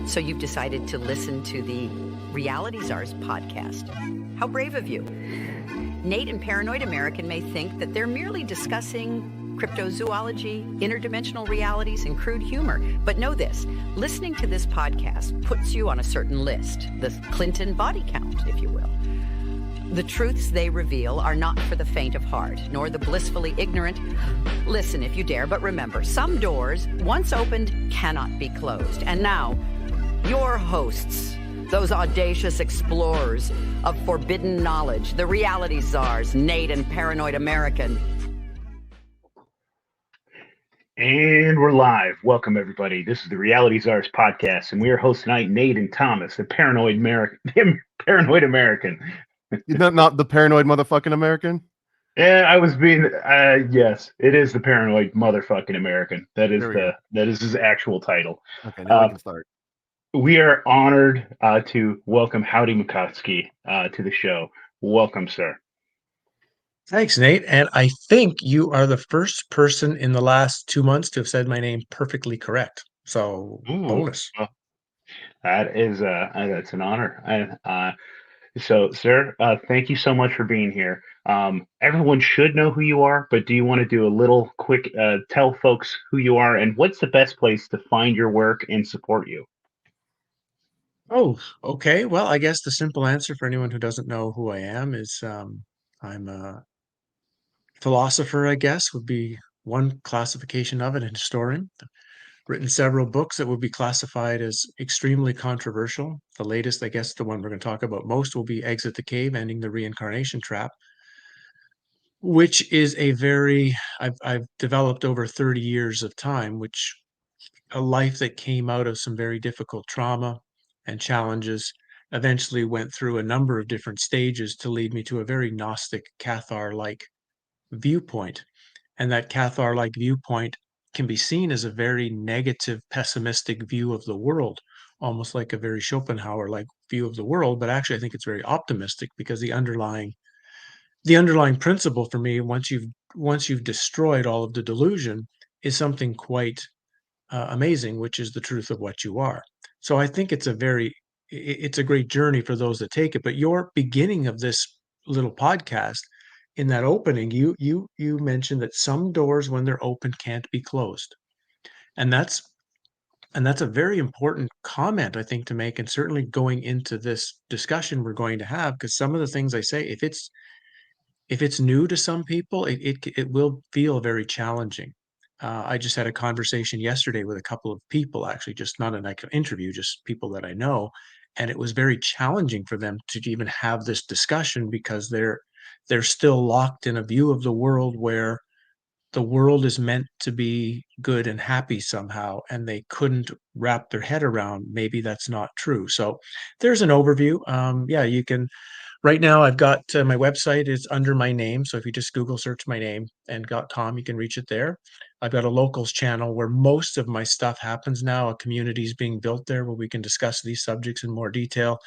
So you've decided to listen to the Reality Czars podcast. How brave of you. Nate and Paranoid American may think that they're merely discussing cryptozoology, interdimensional realities, and crude humor. But know this, listening to this podcast puts you on a certain list, the Clinton body count, if you will. The truths they reveal are not for the faint of heart, nor the blissfully ignorant. Listen if you dare, but remember, some doors, once opened, cannot be closed. And now, your hosts, those audacious explorers of forbidden knowledge, the Reality Czars, Nate and Paranoid American. And we're live. Welcome, everybody. This is the Reality Czars podcast, and we are hosts tonight, Nate and Thomas, the Paranoid American. Not the paranoid motherfucking American? Yeah, I was being. Yes, it is the Paranoid motherfucking American. That is his actual title. Okay, now we can start. We are honored to welcome Howdie Mickoski to the show. Welcome, sir. Thanks, Nate. And I think you are the first person in the last 2 months to have said my name perfectly correct. So, bonus. Well, that's an honor. So, sir, thank you so much for being here. Everyone should know who you are, but do you want to do a little quick tell folks who you are and what's the best place to find your work and support you? Oh, okay. Well, I guess the simple answer for anyone who doesn't know who I am is I'm a philosopher, I guess, would be one classification of it, a historian. I've written several books that would be classified as extremely controversial. The latest, I guess, the one we're going to talk about most will be Exit the Cave, Ending the Reincarnation Trap, which is I've developed over 30 years of time, which a life that came out of some very difficult trauma and challenges, eventually went through a number of different stages to lead me to a very Gnostic, Cathar-like viewpoint. And that Cathar-like viewpoint can be seen as a very negative, pessimistic view of the world, almost like a very Schopenhauer-like view of the world. But actually, I think it's very optimistic because the underlying principle for me, once you've destroyed all of the delusion, is something quite amazing, which is the truth of what you are. So I think it's a great journey for those that take it. But your beginning of this little podcast, in that opening, you mentioned that some doors, when they're open, can't be closed, and that's a very important comment, I think, to make, and certainly going into this discussion we're going to have, because some of the things I say, if it's new to some people, it will feel very challenging. I just had a conversation yesterday with a couple of people, actually, just not an interview, just people that I know, and it was very challenging for them to even have this discussion because they're still locked in a view of the world where the world is meant to be good and happy somehow, and they couldn't wrap their head around maybe that's not true. So there's an overview. Yeah, you can. Right now, I've got my website is under my name. So if you just Google search my name and .com, you can reach it there. I've got a locals channel where most of my stuff happens now. A community is being built there where we can discuss these subjects in more detail.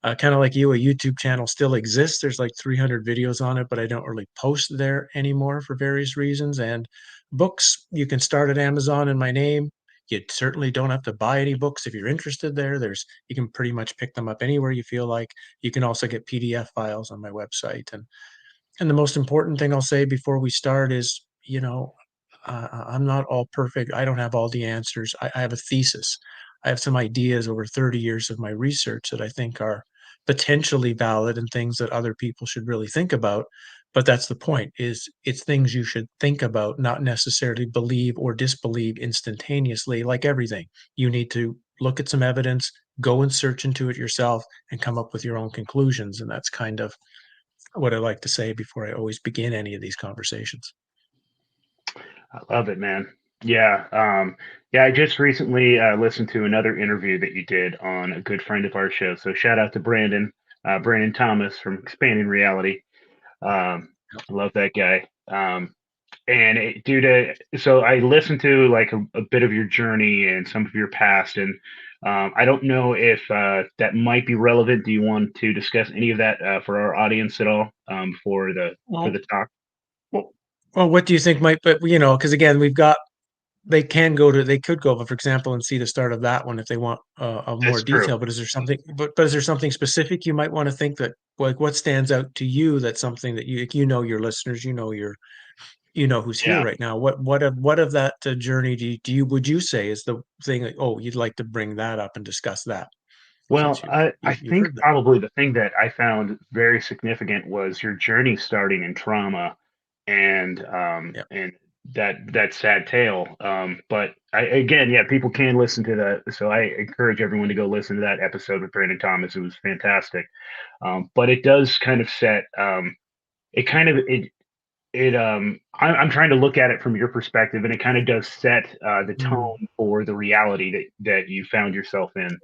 Kind of like you, a YouTube channel still exists. There's like 300 videos on it, but I don't really post there anymore for various reasons. And books, you can start at Amazon in my name. You certainly don't have to buy any books if you're interested there. You can pretty much pick them up anywhere you feel like. You can also get PDF files on my website. And the most important thing I'll say before we start is, I'm not all perfect. I don't have all the answers. I have a thesis. I have some ideas over 30 years of my research that I think are potentially valid and things that other people should really think about. But that's the point, is it's things you should think about, not necessarily believe or disbelieve instantaneously. Like everything, you need to look at some evidence, go and search into it yourself, and come up with your own conclusions. And that's kind of what I like to say before I always begin any of these conversations. I love it, man. Yeah. I just recently listened to another interview that you did on a good friend of our show. So shout out to Brandon Thomas from Expanding Reality. I love that guy. So I listened to like a bit of your journey and some of your past, and I don't know if that might be relevant. Do you want to discuss any of that for our audience at all for the talk? Well, what do you think might, but because again, we've got they could go, for example, and see the start of that one if they want a more That's true. detail. But is there something? But is there something specific you might want to think that, like, what stands out to you? That's something that you know your listeners, you know who's here Yeah. right now. What of that journey would you say is the thing that, oh, you'd like to bring that up and discuss that, Well, since I you've think heard that. probably the thing that I found very significant was your journey starting in trauma Yeah. and that sad tale. But again, yeah, people can listen to that. So I encourage everyone to go listen to that episode with Brandon Thomas. It was fantastic. But it does kind of set it kind of it I'm trying to look at it from your perspective, and it kind of does set the Mm, tone for the reality that you found yourself in,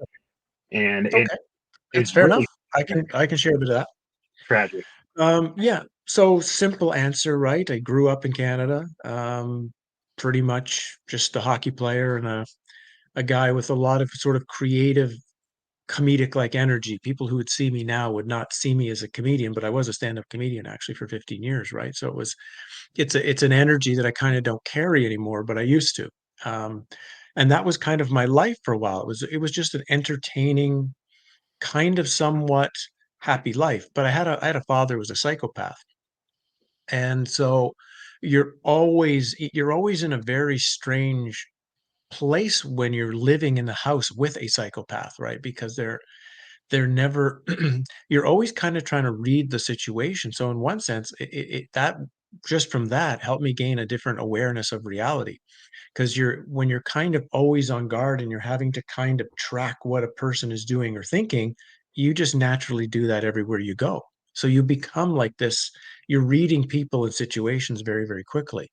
and it okay, that's is fair enough. really I can share a bit of that. tragic. Yeah. So simple answer, right? I grew up in Canada. Pretty much just a hockey player and a guy with a lot of sort of creative, comedic like energy. People who would see me now would not see me as a comedian, but I was a stand-up comedian actually for 15 years, right? So it's an energy that I kind of don't carry anymore, but I used to. Um, and that was kind of my life for a while. It was just an entertaining, kind of somewhat happy life. But I had a father who was a psychopath. And so you're always in a very strange place when you're living in the house with a psychopath, right? Because they're never you're always kind of trying to read the situation. So in one sense, that just from that helped me gain a different awareness of reality. Because when you're kind of always on guard and you're having to kind of track what a person is doing or thinking, you just naturally do that everywhere you go. So you become like this, you're reading people and situations very, very quickly.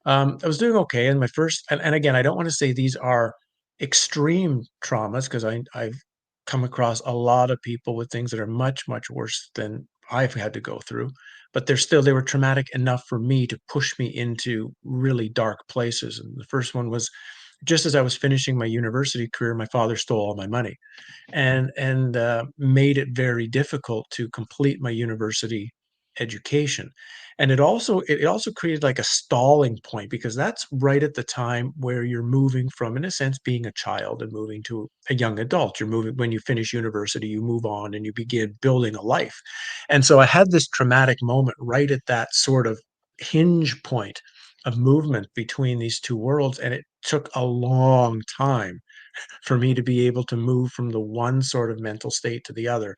I was doing okay in my first, and again, I don't want to say these are extreme traumas because I've come across a lot of people with things that are much, much worse than I've had to go through. But they were traumatic enough for me to push me into really dark places. And the first one was just as I was finishing my university career, my father stole all my money and made it very difficult to complete my university education. And it also created like a stalling point because that's right at the time where you're moving from, in a sense, being a child and moving to a young adult. You're moving when you finish university, you move on and you begin building a life. And so I had this traumatic moment right at that sort of hinge point of movement between these two worlds. And it took a long time for me to be able to move from the one sort of mental state to the other.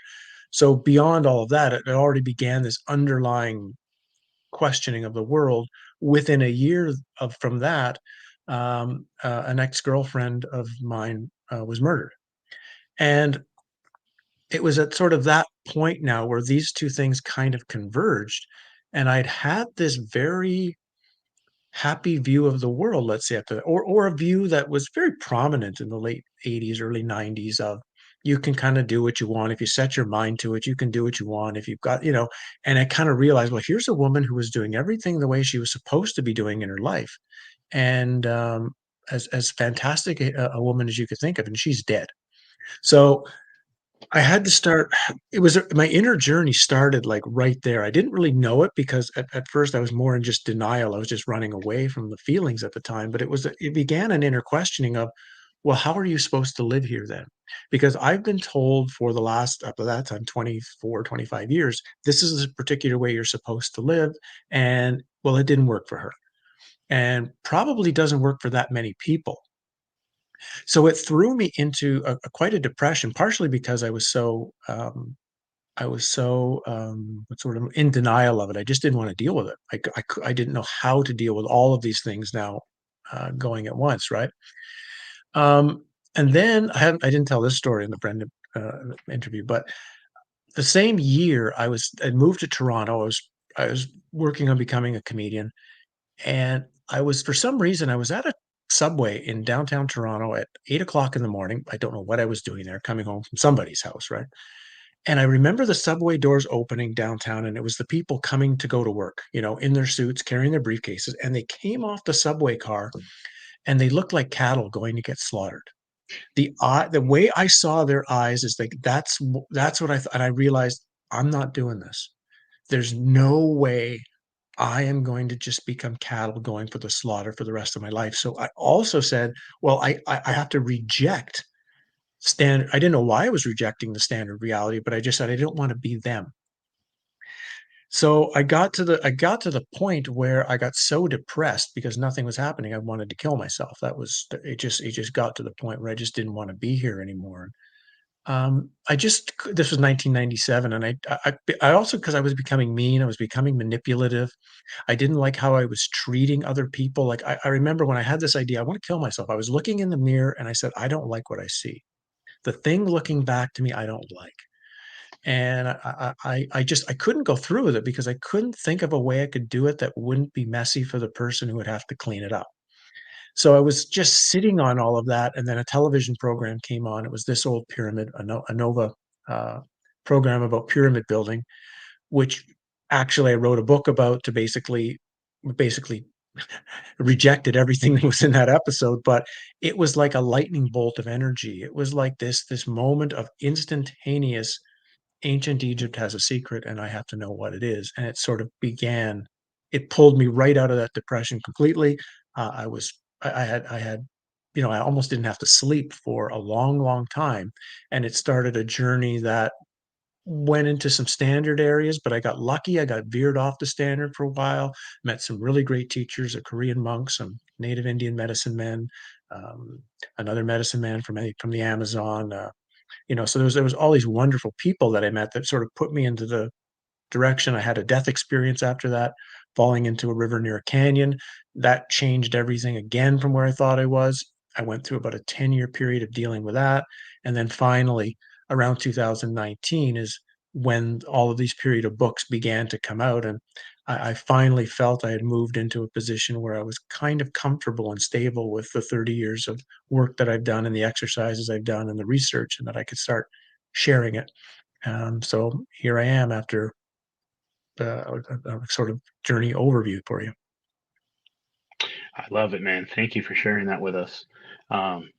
So beyond all of that, it already began this underlying questioning of the world. Within a year of from that, an ex-girlfriend of mine was murdered, and it was at sort of that point now where these two things kind of converged, and I'd had this very happy view of the world, let's say, or a view that was very prominent in the late 80s, early 90s of you can kind of do what you want. If you set your mind to it, you can do what you want. If you've got, and I kind of realized, well, here's a woman who was doing everything the way she was supposed to be doing in her life. And as fantastic a woman as you could think of, and she's dead. So I had to start it was my inner journey started, like, right there. I didn't really know it because at first I was more in just denial. I was just running away from the feelings at the time, but it began an inner questioning of, "Well, how are you supposed to live here then?" Because I've been told for the last up to that time, 24, 25 years, this is a particular way you're supposed to live, and, well, it didn't work for her, and probably doesn't work for that many people. So it threw me into quite a depression, partially because I was so sort of in denial of it. I just didn't want to deal with it. I didn't know how to deal with all of these things now going at once, right? Um, and then I didn't tell this story in the Brendan interview, but the same year I moved to Toronto. I was working on becoming a comedian, and I was for some reason I was at a subway in downtown Toronto at 8 o'clock in the morning. I don't know what I was doing there, coming home from somebody's house, right? And I remember the subway doors opening downtown, and it was the people coming to go to work, in their suits, carrying their briefcases, and they came off the subway car, and they looked like cattle going to get slaughtered. The way I saw their eyes is like, that's what I thought, and I realized, I'm not doing this. There's no way I am going to just become cattle going for the slaughter for the rest of my life. So I also said, well, I have to reject standard. I didn't know why I was rejecting the standard reality, but I just said I don't want to be them. So I got to the point where I got so depressed because nothing was happening. I wanted to kill myself. That was it just got to the point where I just didn't want to be here anymore. This was 1997, and I also, because I was becoming mean, I was becoming manipulative. I didn't like how I was treating other people. Like I remember when I had this idea, I want to kill myself. I was looking in the mirror and I said, I don't like what I see. The thing looking back to me, I don't like. And I couldn't go through with it because I couldn't think of a way I could do it that wouldn't be messy for the person who would have to clean it up. So I was just sitting on all of that, and then a television program came on. It was This Old Pyramid, a Nova uh, program about pyramid building, which actually I wrote a book about to basically rejected everything that was in that episode. But it was like a lightning bolt of energy. It was like this moment of instantaneous ancient Egypt has a secret and I have to know what it is. And it sort of began, it pulled me right out of that depression completely. I was, I had, I almost didn't have to sleep for a long, long time. And it started a journey that went into some standard areas, but I got lucky. I got veered off the standard for a while, met some really great teachers, a Korean monk, some native Indian medicine men, um, another medicine man from the Amazon, so there was all these wonderful people that I met that sort of put me into the direction. I had a death experience after that, falling into a river near a canyon. That changed everything again from where I thought I was. I went through about a 10-year period of dealing with that. And then finally, around 2019 is when all of these period of books began to come out. And I finally felt I had moved into a position where I was kind of comfortable and stable with the 30 years of work that I've done and the exercises I've done and the research, and that I could start sharing it. So here I am after a sort of journey overview for you. I love it, man. Thank you for sharing that with us. Um,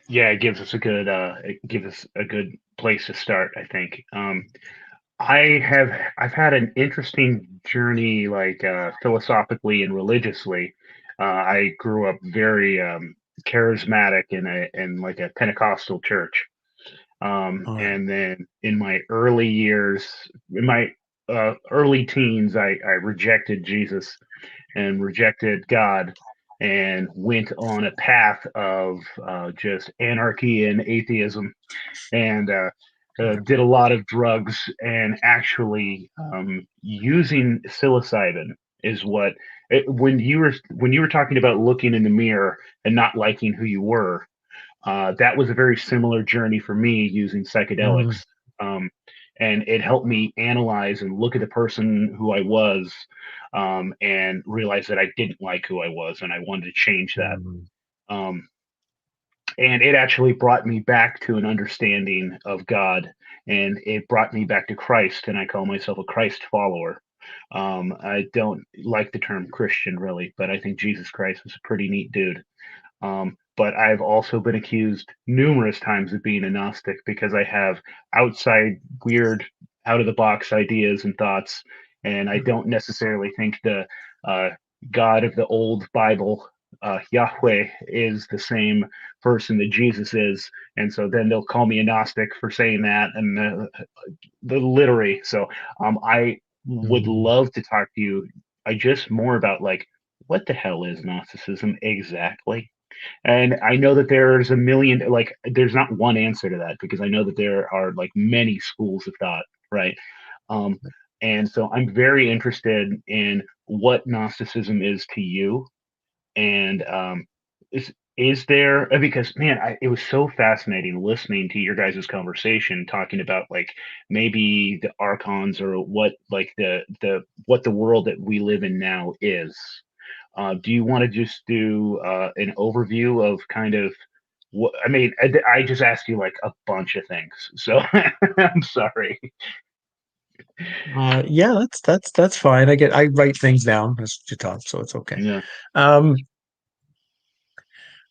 yeah, it gives us a good place to start, I think. I've had an interesting journey, like philosophically and religiously. I grew up very charismatic in like a Pentecostal church, All right. and then in my early years, in my early teens, I rejected Jesus and rejected God and went on a path of just anarchy and atheism and did a lot of drugs and actually using psilocybin is when you were talking about looking in the mirror and not liking who you were. That was a very similar journey for me using Mm, psychedelics. Um, and it helped me analyze and look at the person who I was, and realize that I didn't like who I was and I wanted to change that. mm, Um, and it actually brought me back to an understanding of God, and it brought me back to Christ, and I call myself a Christ follower. I don't like the term Christian really, but I think Jesus Christ is a pretty neat dude. But I've also been accused numerous times of being a Gnostic because I have outside, weird, out of the box ideas and thoughts. And I don't necessarily think the uh, God of the old Bible, Yahweh, is the same person that Jesus is. And so then they'll call me a Gnostic for saying that and the literary. So I would mm, love to talk to you. I just more about like, what the hell is Gnosticism exactly? And I know that there's a million, like, there's not one answer to that because I know that there are like many schools of thought, right? Um, and so I'm very interested in what Gnosticism is to you. And is there, because man, it was so fascinating listening to your guys' conversation talking about like maybe the archons or what like what the world that we live in now is. Do you want to just do an overview of kind of what? I mean, I just asked you like a bunch of things, so I'm sorry. yeah, that's fine. I write things down as you talk, so it's okay. Yeah. Um,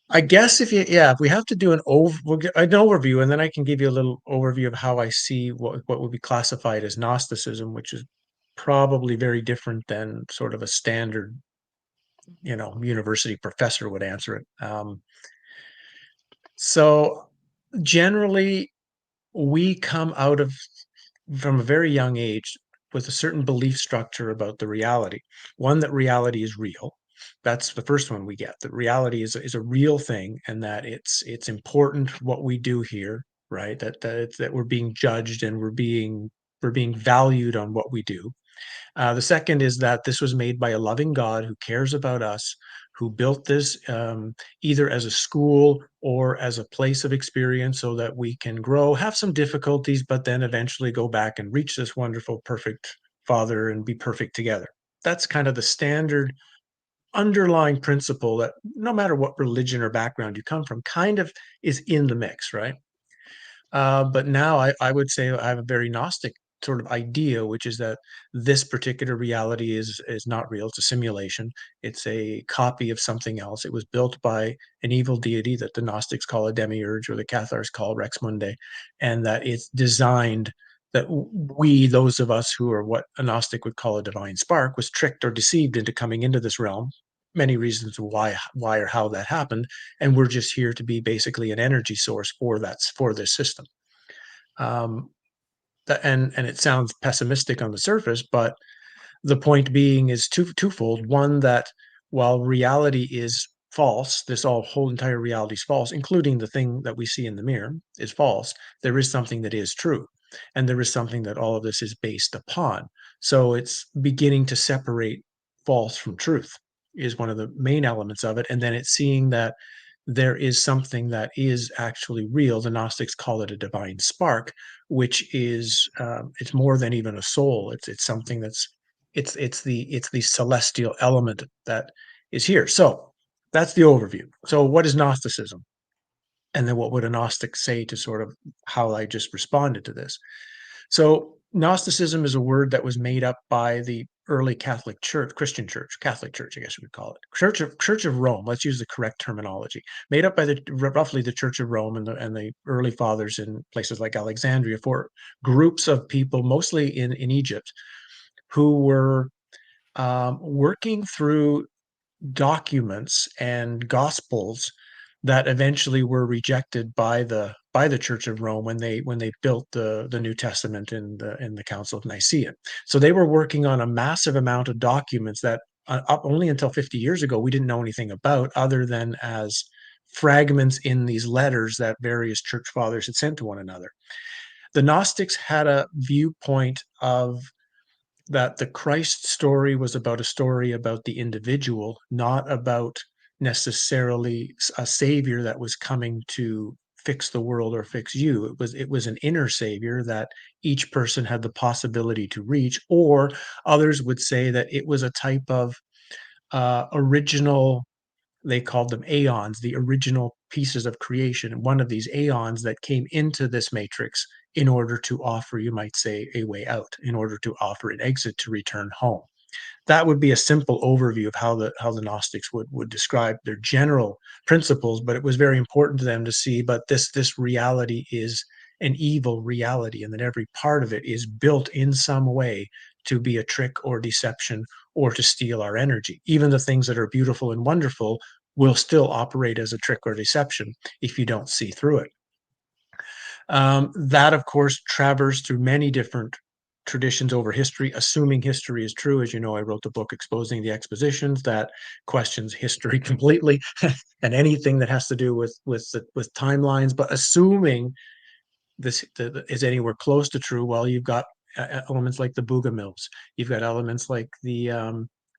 I guess if we have to do we'll get an overview, and then I can give you a little overview of how I see what would be classified as Gnosticism, which is probably very different than sort of a standard, university professor would answer it. So generally, we come out of from a very young age with a certain belief structure about the reality. One, that reality is real. That's the first one we get. That reality is a real thing, and that it's important what we do here, right? That we're being judged and we're being valued on what we do. The second is that this was made by a loving God who cares about us, who built this either as a school or as a place of experience so that we can grow, have some difficulties, but then eventually go back and reach this wonderful, perfect Father and be perfect together. That's kind of the standard underlying principle that no matter what religion or background you come from, kind of is in the mix, right? But now I would say I have a very Gnostic sort of idea, which is that this particular reality is not real. It's a simulation. It's a copy of something else. It was built by an evil deity that the Gnostics call a demiurge, or the Cathars call Rex Mundi, and that it's designed that we, those of us who are what a Gnostic would call a divine spark, was tricked or deceived into coming into this realm. Many reasons why or how that happened, and we're just here to be basically an energy source for this system. Um, and it sounds pessimistic on the surface, but the point being is twofold. One, that while reality is false, this whole entire reality is false, including the thing that we see in the mirror is false. There is something that is true, and there is something that all of this is based upon. So it's beginning to separate false from truth is one of the main elements of it, and then it's seeing that there is something that is actually real. The Gnostics call it a divine spark, which is it's more than even a soul. It's something that's it's the celestial element that is here. So that's the overview. So what is Gnosticism? And then what would a Gnostic say to sort of how I just responded to this? So Gnosticism is a word that was made up by the early Catholic Church, Christian Church, Catholic Church, I guess you would call it, Church of Rome. Let's use the correct terminology. Made up by roughly the Church of Rome and the early fathers in places like Alexandria, for groups of people, mostly in Egypt, who were working through documents and gospels that eventually were rejected by the Church of Rome when they built the New Testament in the Council of Nicaea. So they were working on a massive amount of documents that up only until 50 years ago we didn't know anything about, other than as fragments in these letters that various church fathers had sent to one another. The Gnostics had a viewpoint of that the Christ story was about a story about the individual, not about necessarily a savior that was coming to fix the world or fix you. It was an inner savior that each person had the possibility to reach, or others would say that it was a type of original, they called them aeons, the original pieces of creation, and one of these aeons that came into this matrix in order to offer, you might say, a way out, in order to offer an exit to return home. That would be a simple overview of how the Gnostics would describe their general principles, but it was very important to them to see, but this reality is an evil reality, and that every part of it is built in some way to be a trick or deception or to steal our energy. Even the things that are beautiful and wonderful will still operate as a trick or deception if you don't see through it. That, of course, traversed through many different traditions over history, assuming history is true. As you know, I wrote the book Exposing the Expositions that questions history completely and anything that has to do with timelines. But assuming this is anywhere close to true, well, you've got elements like the Bougainville's, you've got elements like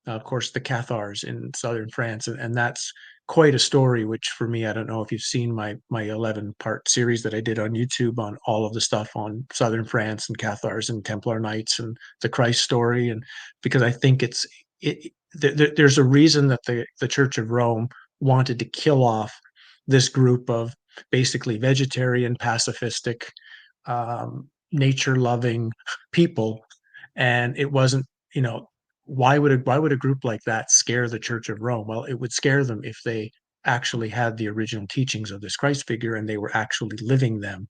of course, the Cathars in southern France, and that's quite a story. Which for me, I don't know if you've seen my 11-part series that I did on YouTube on all of the stuff on southern France and Cathars and Templar Knights and the Christ story, and because I think there's a reason that the Church of Rome wanted to kill off this group of basically vegetarian, pacifistic, nature-loving people, and it wasn't, why would a group like that scare the Church of Rome? Well, it would scare them if they actually had the original teachings of this Christ figure and they were actually living them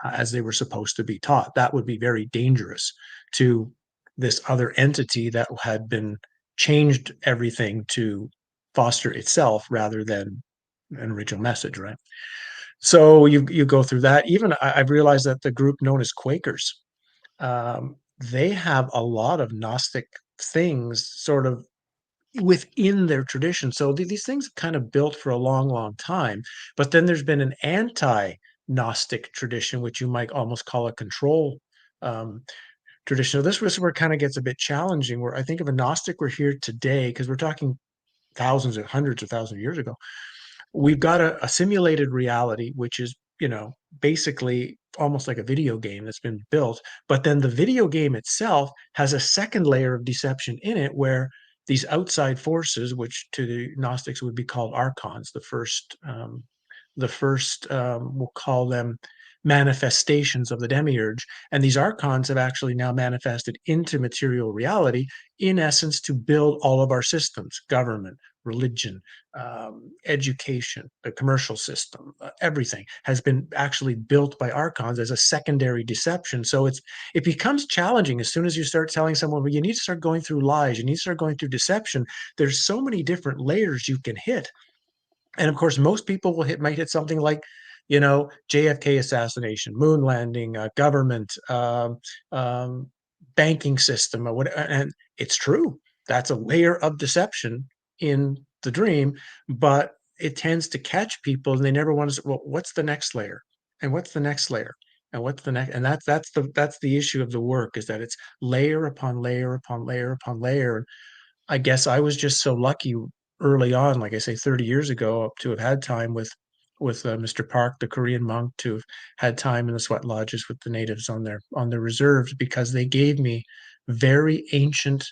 as they were supposed to be taught. That would be very dangerous to this other entity that had been changed everything to foster itself rather than an original message, right? So you go through that. Even I've realized that the group known as Quakers, they have a lot of Gnostic things sort of within their tradition. So these things kind of built for a long, long time. But then there's been an anti-Gnostic tradition, which you might almost call a control um, tradition. So this was where it kind of gets a bit challenging. Where I think of a Gnostic we're here today, because we're talking thousands and hundreds of thousands of years ago. We've got a simulated reality, which is, basically almost like a video game that's been built. But then the video game itself has a second layer of deception in it where these outside forces, which to the Gnostics would be called archons, we'll call them manifestations of the demiurge. And these archons have actually now manifested into material reality, in essence, to build all of our systems, government, religion, education, the commercial system, everything has been actually built by archons as a secondary deception. So it becomes challenging as soon as you start telling someone, well, you need to start going through lies, you need to start going through deception. There's so many different layers you can hit. And of course, most people might hit something like, JFK assassination, moon landing, government, banking system, or whatever. And it's true. That's a layer of deception in the dream, but it tends to catch people, and they never want to say, well, what's the next layer? And what's the next layer? And what's the next? And that's the issue of the work, is that it's layer upon layer upon layer upon layer. I guess I was just so lucky early on, like I say, 30 years ago, to have had time with Mr. Park, the Korean monk, to have had time in the sweat lodges with the natives on their reserves, because they gave me very ancient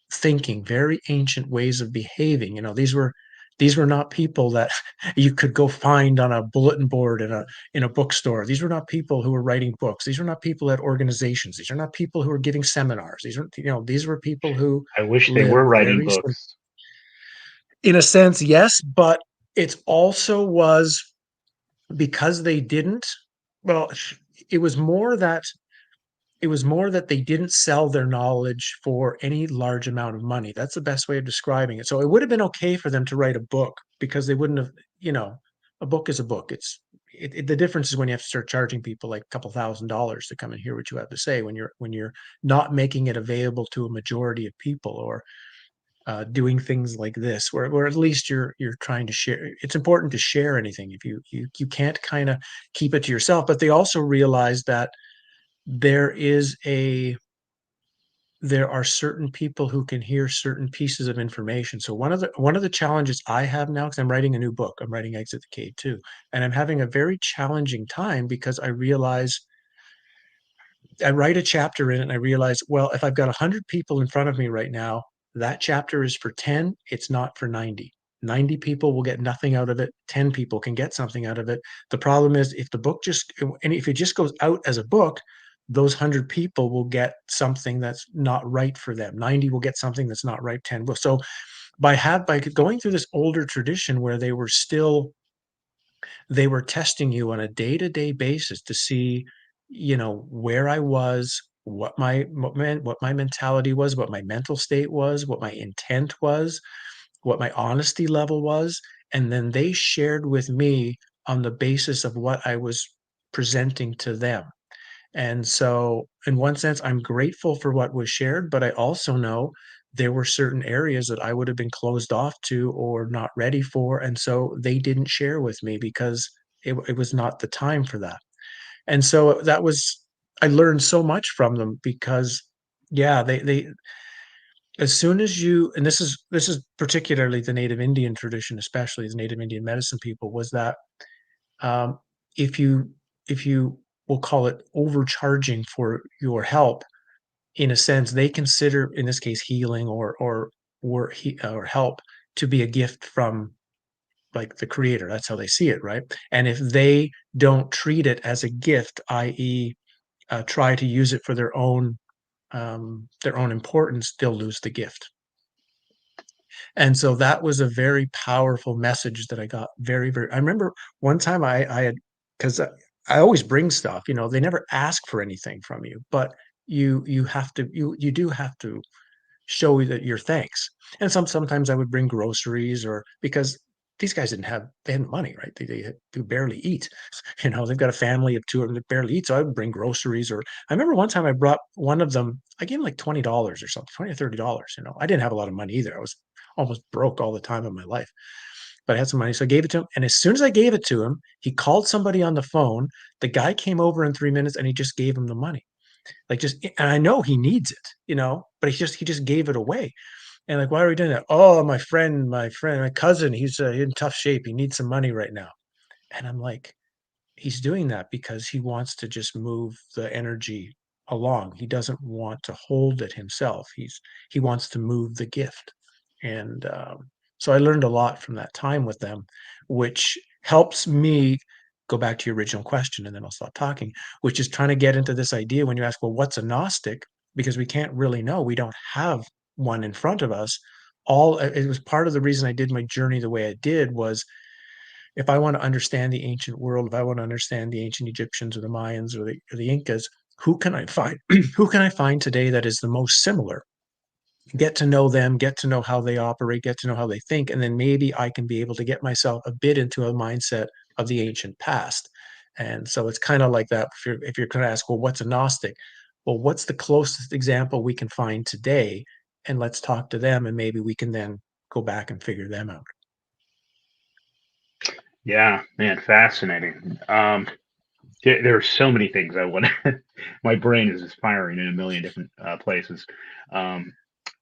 thinking, very ancient ways of behaving. These were not people that you could go find on a bulletin board in a bookstore. These were not people who were writing books. These were not people at organizations. These are not people who were giving seminars. These were people who I wish they lived were writing very books. in a sense, yes, but it also was because they didn't. Well, it was more that they didn't sell their knowledge for any large amount of money. That's the best way of describing it. So it would have been okay for them to write a book, because they wouldn't have, a book is a book. The difference is when you have to start charging people like a couple $1,000s to come and hear what you have to say, when you're not making it available to a majority of people, or doing things like this, where at least you're trying to share. It's important to share anything. If you can't kind of keep it to yourself. But they also realize that there are certain people who can hear certain pieces of information. So one of the challenges I have now, because I'm writing a new book, I'm writing Exit the Cave too, and I'm having a very challenging time, because I realize I write a chapter in it and I realize, well, if I've got 100 people in front of me right now, that chapter is for 10, it's not for 90. 90 people will get nothing out of it. 10 people can get something out of it. The problem is, if it just goes out as a book, those 100 people will get something that's not right for them. 90 will get something that's not right. 10 will. So by going through this older tradition where they were testing you on a day-to-day basis to see, where I was, what my mentality was, what my mental state was, what my intent was, what my honesty level was. And then they shared with me on the basis of what I was presenting to them. And so, in one sense, I'm grateful for what was shared, but I also know there were certain areas that I would have been closed off to or not ready for. And so they didn't share with me, because it was not the time for that. And so I learned so much from them, because, yeah, as soon as and this is particularly the Native Indian tradition, especially the Native Indian medicine people, was that um, if you will call it overcharging for your help, in a sense, they consider, in this case, healing or help to be a gift from, like, the creator. That's how they see it, right? And if they don't treat it as a gift, i.e., try to use it for their own importance, they'll lose the gift. And so that was a very powerful message that I got. Very, very. I remember one time I had, because I always bring stuff. They never ask for anything from you, but you have to you do have to show that your thanks. And sometimes I would bring groceries, or because these guys they hadn't money, right? They barely eat. They've got a family of two of them that barely eat. So I would bring groceries. Or I remember one time I brought one of them, I gave him like $20 or something, 20 or $30. I didn't have a lot of money either. I was almost broke all the time of my life. But I had some money. So I gave it to him. And as soon as I gave it to him, he called somebody on the phone. The guy came over in 3 minutes and he just gave him the money. And I know he needs it, but he just gave it away. And like, why are we doing that? Oh, my cousin, he's in tough shape. He needs some money right now. And I'm like, he's doing that because he wants to just move the energy along. He doesn't want to hold it himself. He wants to move the gift. And so I learned a lot from that time with them, which helps me go back to your original question, and then I'll stop talking, which is trying to get into this idea when you ask, well, what's a Gnostic? Because we can't really know. We don't have one in front of us. It was part of the reason I did my journey the way I did was, if I want to understand the ancient world, if I want to understand the ancient Egyptians or the Mayans or the Incas, who can I find? Who can I find today that is the most similar? Get to know them, get to know how they operate, get to know how they think, and then maybe I can be able to get myself a bit into a mindset of the ancient past. And so it's kind of like that. If you're going to ask, well, what's a Gnostic? Well, what's the closest example we can find today? And let's talk to them, and maybe we can then go back and figure them out. Yeah, man, fascinating. There are so many things I want. My brain is just firing in a million different places. Um,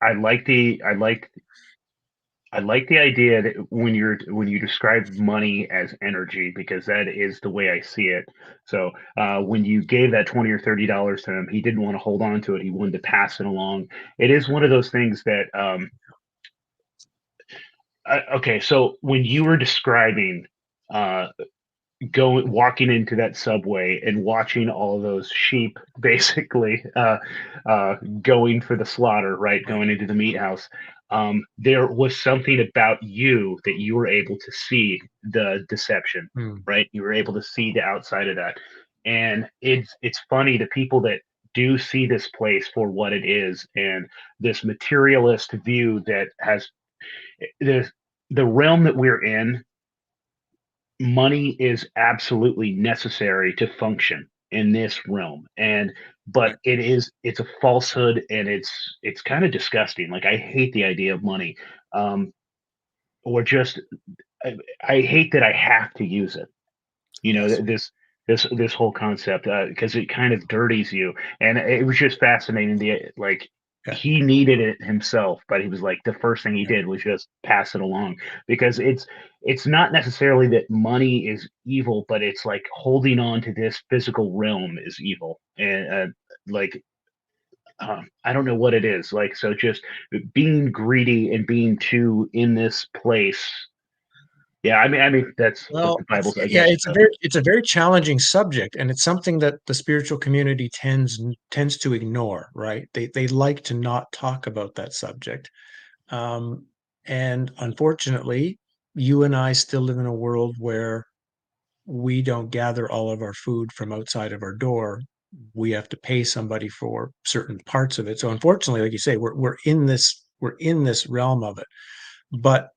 I like the I like I like the idea that when you describe money as energy, because that is the way I see it. So when you gave that $20 or $30 to him, he didn't want to hold on to it. He wanted to pass it along. It is one of those things that okay. So when you were describing uh, walking into that subway and watching all those sheep basically going for the slaughter, right? Going into the meat house. There was something about you that you were able to see the deception, right? You were able to see the outside of that. And it's funny, the people that do see this place for what it is, and this materialist view that has the realm that we're in, money is absolutely necessary to function in this realm. But it's a falsehood, and it's kind of disgusting. Like, I hate the idea of money. Or just I hate that I have to use it, Yes. this whole concept, because it kind of dirties you. And it was just fascinating, Yeah. he needed it himself, but he was like, the first thing he Yeah. did was just pass it along, because it's not necessarily that money is evil, but it's like holding on to this physical realm is evil. And like I don't know what it is, like, so just being greedy and being too in this place. Yeah, I mean that's what Well, the Bible's, I yeah, guess. it's a very challenging subject, and it's something that the spiritual community tends to ignore, right? They like to not talk about that subject. Um, and unfortunately, you and I still live in a world where we don't gather all of our food from outside of our door. We have to pay somebody for certain parts of it. So unfortunately, like you say, we're in this realm of it. But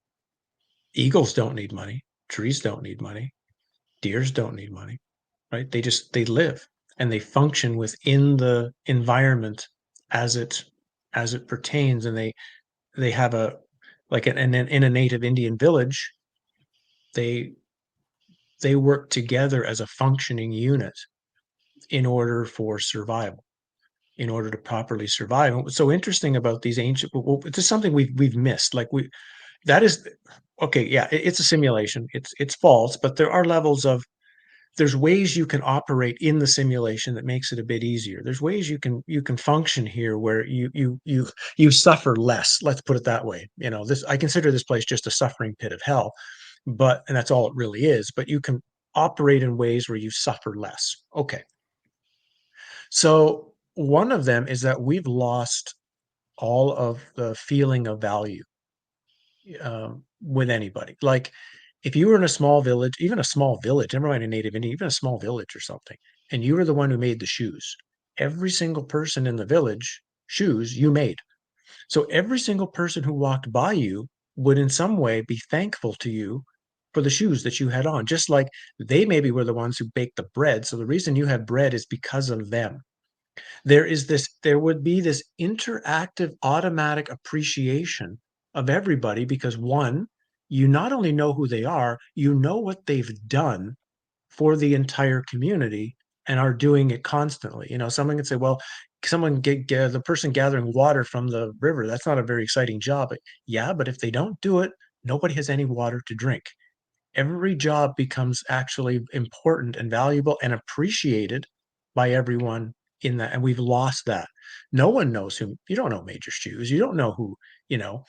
eagles don't need money, trees don't need money, deers don't need money, right? They live and they function within the environment as it pertains, and they have in a native Indian village, they they work together as a functioning unit in order for survival, in order to properly survive. And what's so interesting about these ancient, well, it's just something we've missed. That is okay. Yeah, it's a simulation. It's false, but there's ways you can operate in the simulation that makes it a bit easier. There's ways you can function here where you suffer less. Let's put it that way. I consider this place just a suffering pit of hell, and that's all it really is. But you can operate in ways where you suffer less. Okay. So one of them is that we've lost all of the feeling of value with anybody. Like, if you were in a small village, even a small village, never mind a native Indian, even a small village or something, and you were the one who made the shoes, every single person in the village shoes you made. So every single person who walked by you would in some way be thankful to you for the shoes that you had on, just like they maybe were the ones who baked the bread. So the reason you had bread is because of them. There would be this interactive automatic appreciation of everybody because one, you not only know who they are, you know what they've done for the entire community and are doing it constantly. Someone can say, well, the person gathering water from the river, that's not a very exciting job. Yeah, but if they don't do it, nobody has any water to drink. Every job becomes actually important and valuable and appreciated by everyone in that. And we've lost that. No one knows who, you don't know Major Shoes. You don't know who, you know,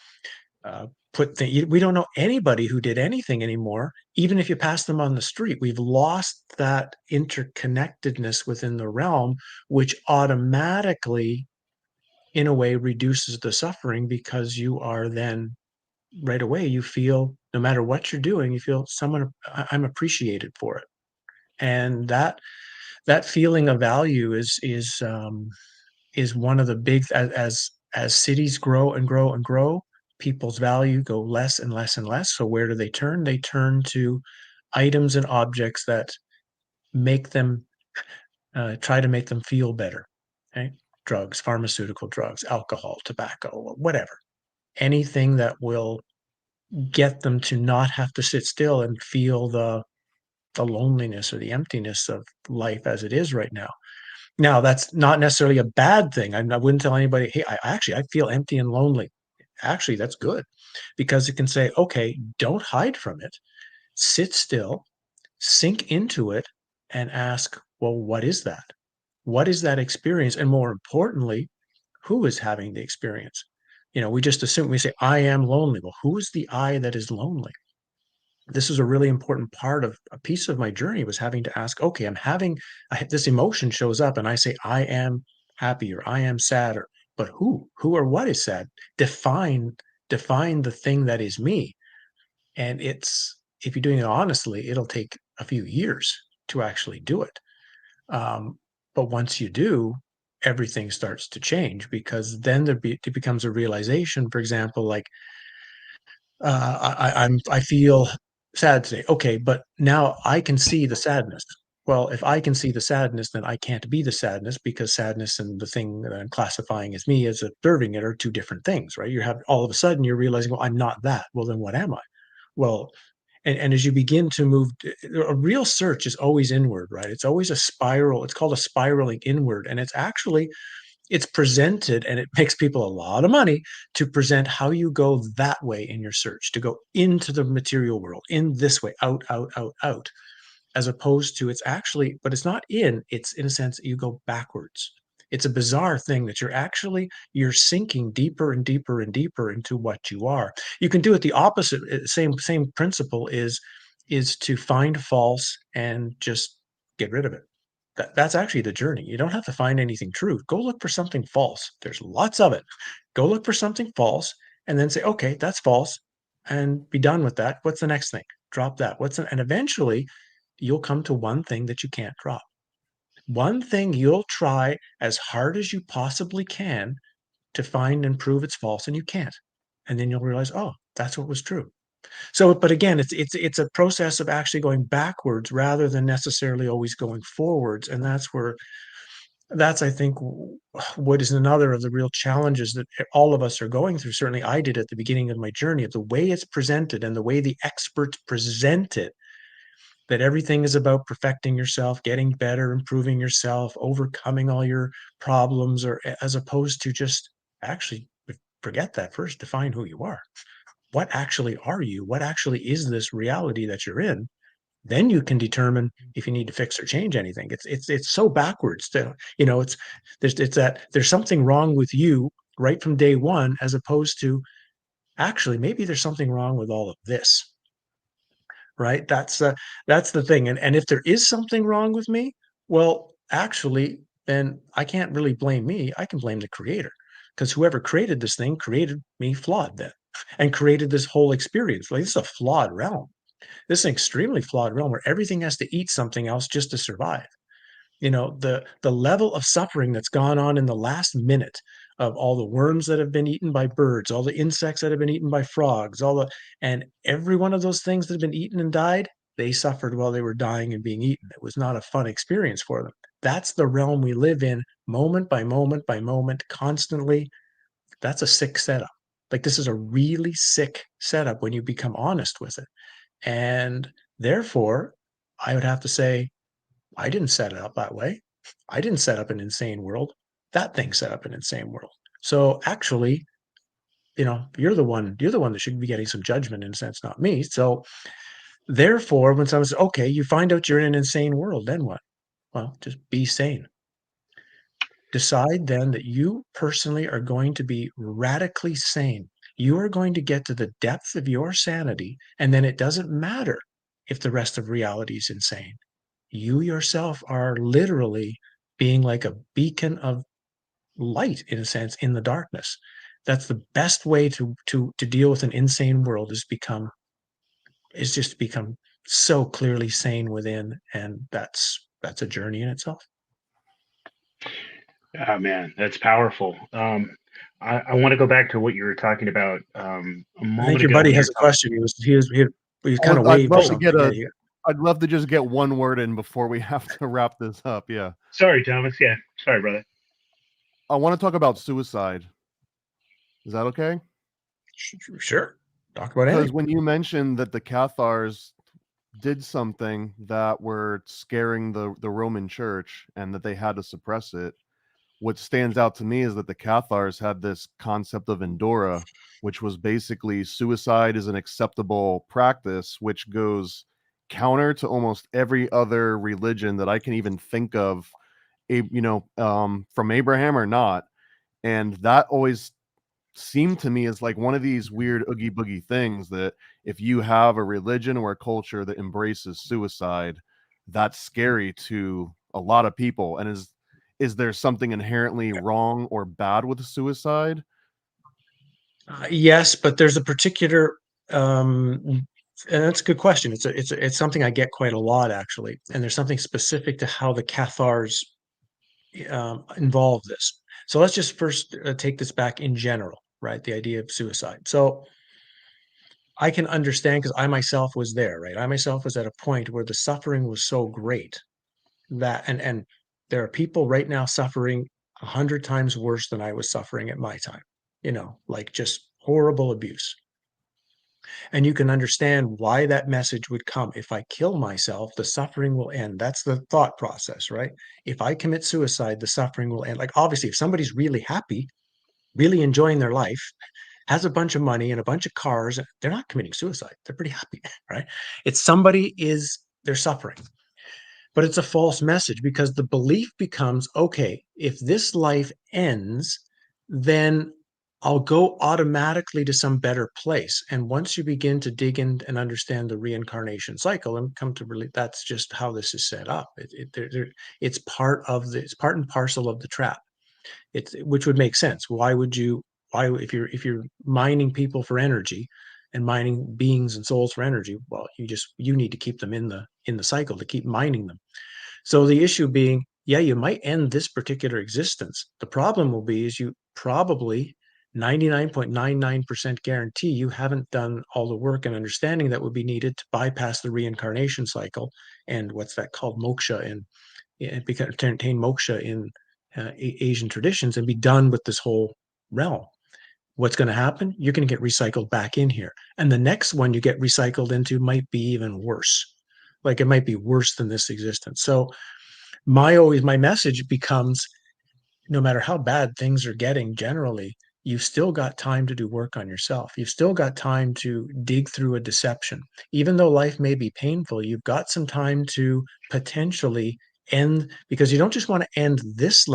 we don't know anybody who did anything anymore. Even if you pass them on the street, we've lost that interconnectedness within the realm, which automatically, in a way, reduces the suffering because you are then right away, you feel no matter what you're doing, you feel I'm appreciated for it. And that feeling of value is one of the big, as cities grow and grow and grow, people's value go less and less and less. So where do they turn? They turn to items and objects that make them try to make them feel better. Okay? Drugs, pharmaceutical drugs, alcohol, tobacco, whatever. Anything that will get them to not have to sit still and feel the loneliness or the emptiness of life as it is right now. Now, that's not necessarily a bad thing. I wouldn't tell anybody, hey, I feel empty and lonely. Actually, that's good because it can say, okay, don't hide from it. Sit still, sink into it, and ask, well, what is that? What is that experience? And more importantly, who is having the experience? We just assume, we say, I am lonely. Well, who is the I that is lonely? This is a really important part of a piece of my journey, was having to ask, okay, this emotion shows up and I say, I am happy or I am sad, but who or what is sad? Define the thing that is me. And if you're doing it honestly, it'll take a few years to actually do it. But once you do, everything starts to change, because then it becomes a realization. For example, like, I feel sad today. Okay, but now I can see the sadness. Well, if I can see the sadness, then I can't be the sadness, because sadness and the thing that I'm classifying as me as observing it are two different things, right? All of a sudden you're realizing, well, I'm not that. Well, then what am I? Well, and as you begin to move, a real search is always inward, right? It's always a spiral. It's called a spiraling inward, and it's presented, and it makes people a lot of money to present how you go that way in your search, to go into the material world in this way, out, out, out, out, as opposed to but it's not it's in a sense, you go backwards. It's a bizarre thing that you're sinking deeper and deeper and deeper into what you are. You can do it the opposite. Same principle is to find false and just get rid of it. That's actually the journey. You don't have to find anything true. Go look for something false. There's lots of it. Go look for something false and then say, okay, that's false, and be done with that. What's the next thing? Drop that. And eventually you'll come to one thing that you can't drop. One thing you'll try as hard as you possibly can to find and prove it's false, and you can't. And then you'll realize, oh, that's what was true. So, but again, it's a process of actually going backwards rather than necessarily always going forwards. And that's, I think, what is another of the real challenges that all of us are going through. Certainly I did at the beginning of my journey, of the way it's presented and the way the experts present it, that everything is about perfecting yourself, getting better, improving yourself, overcoming all your problems, or as opposed to just actually forget that. First, define who you are. What actually are you? What actually is this reality that you're in? Then you can determine if you need to fix or change anything. It's so backwards. There's something wrong with you right from day one, as opposed to actually maybe there's something wrong with all of this. Right? That's the thing. And if there is something wrong with me, well, actually, then I can't really blame me. I can blame the creator, because whoever created this thing created me flawed then, and created this whole experience. Like, this is a flawed realm. This is an extremely flawed realm where everything has to eat something else just to survive. The level of suffering that's gone on in the last minute of all the worms that have been eaten by birds, all the insects that have been eaten by frogs, and every one of those things that have been eaten and died, they suffered while they were dying and being eaten. It was not a fun experience for them. That's the realm we live in, moment by moment by moment, constantly. That's a sick setup. Like, this is a really sick setup when you become honest with it. And therefore, I would have to say, I didn't set it up that way. I didn't set up an insane world. That thing set up an insane world. So actually, you're the one that should be getting some judgment in a sense, not me. So therefore, when someone says, okay, you find out you're in an insane world, then what? Well, just be sane. Decide then that you personally are going to be radically sane. You are going to get to the depth of your sanity, and then it doesn't matter if the rest of reality is insane. You yourself are literally being like a beacon of light, in a sense, in the darkness. That's the best way to deal with an insane world, is just to become so clearly sane within, and that's a journey in itself. Oh man, that's powerful. I want to go back to what you were talking about a I think moment your ago buddy when you has were a talking. question. He was kind of I'd waved or love to get something. Yeah, I'd love to just get one word in before we have to wrap this up. Yeah. Sorry, Thomas. Yeah, sorry, brother. I want to talk about suicide. Is that okay? sure. Talk about Because anything. when you mentioned that the Cathars did something that were scaring the Roman Church and that they had to suppress it, what stands out to me is that the Cathars had this concept of Endora, which was basically suicide is an acceptable practice, which goes counter to almost every other religion that I can even think of, from Abraham or not. And that always seemed to me as like one of these weird oogie boogie things that if you have a religion or a culture that embraces suicide, that's scary to a lot of people. And is there something inherently wrong or bad with suicide? Yes, but there's a particular, and that's a good question. It's something I get quite a lot, actually, and there's something specific to how the Cathars involve this. So let's just first take this back in general, right? The idea of suicide. So I can understand, because I myself was there, right? I myself was at a point where the suffering was so great that, and there are people right now suffering 100 times worse than I was suffering at my time, like just horrible abuse. And you can understand why that message would come. If I kill myself, the suffering will end. That's the thought process, right? If I commit suicide, the suffering will end. Like, obviously, if somebody's really happy, really enjoying their life, has a bunch of money and a bunch of cars, they're not committing suicide. They're pretty happy, right? They're suffering. But it's a false message, because the belief becomes, okay, if this life ends, then I'll go automatically to some better place. And once you begin to dig in and understand the reincarnation cycle and come to really, that's just how this is set up. It's part and parcel of the trap. Which would make sense. Why, if you're mining people for energy and mining beings and souls for energy, well, you need to keep them in the cycle, to keep mining them. So the issue being, yeah, you might end this particular existence. The problem will be is you probably 99.99% guarantee you haven't done all the work and understanding that would be needed to bypass the reincarnation cycle and what's that called, moksha, to attain moksha in Asian traditions, and be done with this whole realm. What's going to happen? You're going to get recycled back in here. And the next one you get recycled into might be even worse. Like, it might be worse than this existence. So my message becomes, no matter how bad things are getting generally, you've still got time to do work on yourself. You've still got time to dig through a deception. Even though life may be painful, you've got some time to potentially end, because you don't just want to end this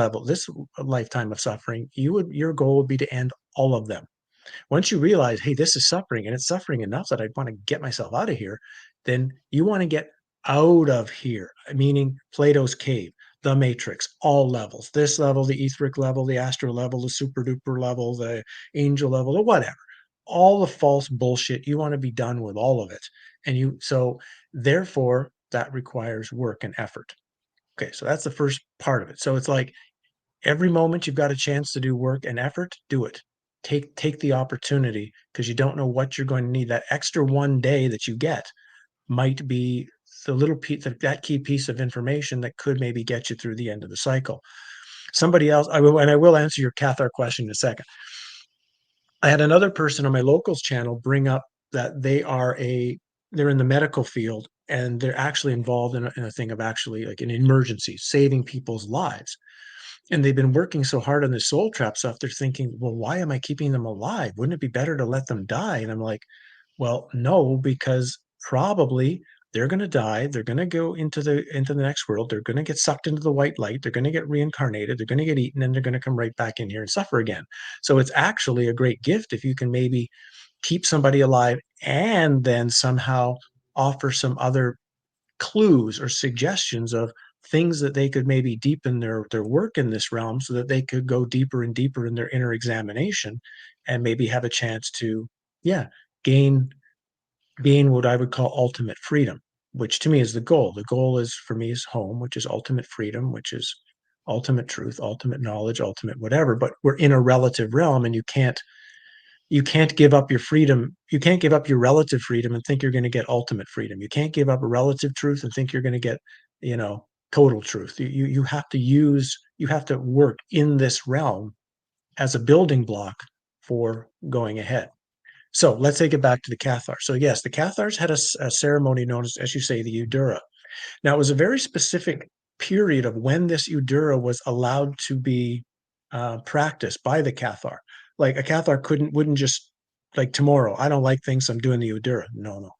lifetime of suffering. Your goal would be to end all of them. Once you realize, hey, this is suffering, and it's suffering enough that I want to get myself out of here, then you want to get out of here, meaning Plato's cave, the matrix, all levels, this level, the etheric level, the astral level, the super duper level, the angel level, or whatever. All the false bullshit, you want to be done with all of it. So therefore, that requires work and effort. Okay, so that's the first part of it. So it's like every moment you've got a chance to do work and effort, do it. Take the opportunity, because you don't know what you're going to need. That extra one day that you get might be the little piece, that key piece of information that could maybe get you through the end of the cycle. Somebody else, I will answer your Cathar question in a second. I had another person on my locals channel bring up that they're in the medical field, and they're actually involved in a thing of actually like an emergency, saving people's lives. And they've been working so hard on the soul trap stuff. They're thinking, well, why am I keeping them alive? Wouldn't it be better to let them die? And I'm like, well, no, because probably they're going to die. They're going to go into the next world. They're going to get sucked into the white light. They're going to get reincarnated. They're going to get eaten, and they're going to come right back in here and suffer again. So it's actually a great gift if you can maybe keep somebody alive and then somehow offer some other clues or suggestions of things that they could maybe deepen their work in this realm, so that they could go deeper and deeper in their inner examination and maybe have a chance to, yeah, gain what I would call ultimate freedom, which to me is the goal. The goal is, for me, is home, which is ultimate freedom, which is ultimate truth, ultimate knowledge, ultimate whatever. But we're in a relative realm, and you can't give up your freedom. You can't give up your relative freedom and think you're going to get ultimate freedom. You can't give up a relative truth and think you're going to get, total truth. You have to work in this realm as a building block for going ahead. So let's take it back to the Cathar. So yes, the Cathars had a ceremony known as you say, the Udura. Now, it was a very specific period of when this Udura was allowed to be practiced by the Cathar. Like a Cathar wouldn't just, like, tomorrow, I don't like things, I'm doing the Udura. No, no.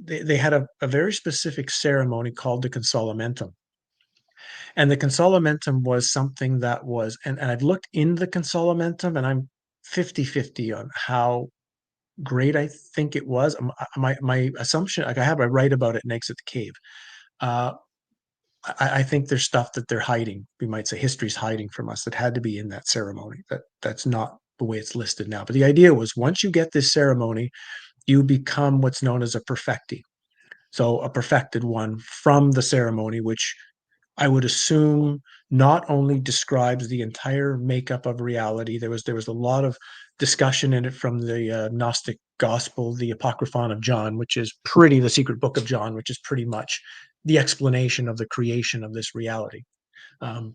They had a very specific ceremony called the Consolamentum. And the Consolamentum was something that was, and I've looked in the Consolamentum, and I'm 50-50 on how great I think it was. My assumption, like I write about it in Exit the Cave. Uh, I think there's stuff that they're hiding. We might say history's hiding from us that had to be in that ceremony. That's not the way it's listed now. But the idea was, once you get this ceremony, you become what's known as a perfecti. So a perfected one from the ceremony, which I would assume not only describes the entire makeup of reality. There was a lot of discussion in it from the Gnostic Gospel, the Apocryphon of John, the secret book of John, which is pretty much the explanation of the creation of this reality. Um,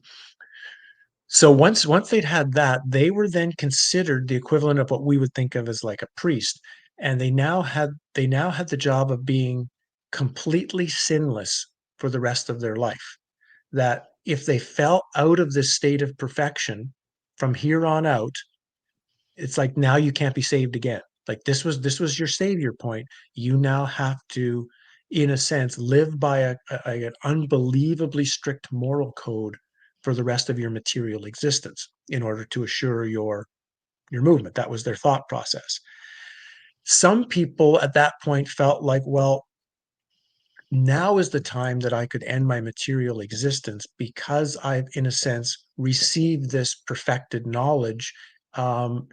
so once they'd had that, they were then considered the equivalent of what we would think of as like a priest, and they now had the job of being completely sinless for the rest of their life. That if they fell out of this state of perfection from here on out, it's like, now you can't be saved again. Like, this was your savior point. You now have to, in a sense, live by an unbelievably strict moral code for the rest of your material existence in order to assure your movement. That was their thought process. Some people at that point felt like, well, now is the time that I could end my material existence, because I've, in a sense, received this perfected knowledge. And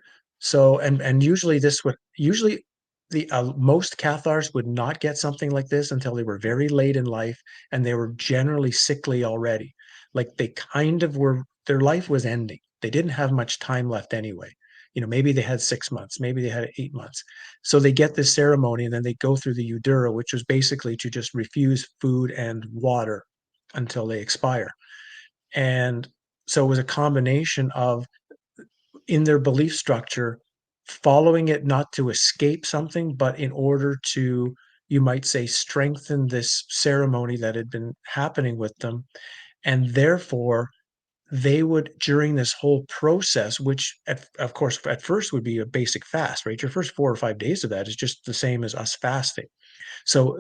usually the most Cathars would not get something like this until they were very late in life, and they were generally sickly already. Like, they kind of were, their life was ending. They didn't have much time left anyway. Maybe they had 6 months, maybe they had 8 months. So they get this ceremony, and then they go through the Udura, which was basically to just refuse food and water until they expire. And so it was a combination of, in their belief structure, following it not to escape something, but in order to, you might say, strengthen this ceremony that had been happening with them. And therefore, they would, during this whole process, which of course at first would be a basic fast, right? Your first 4 or 5 days of that is just the same as us fasting. So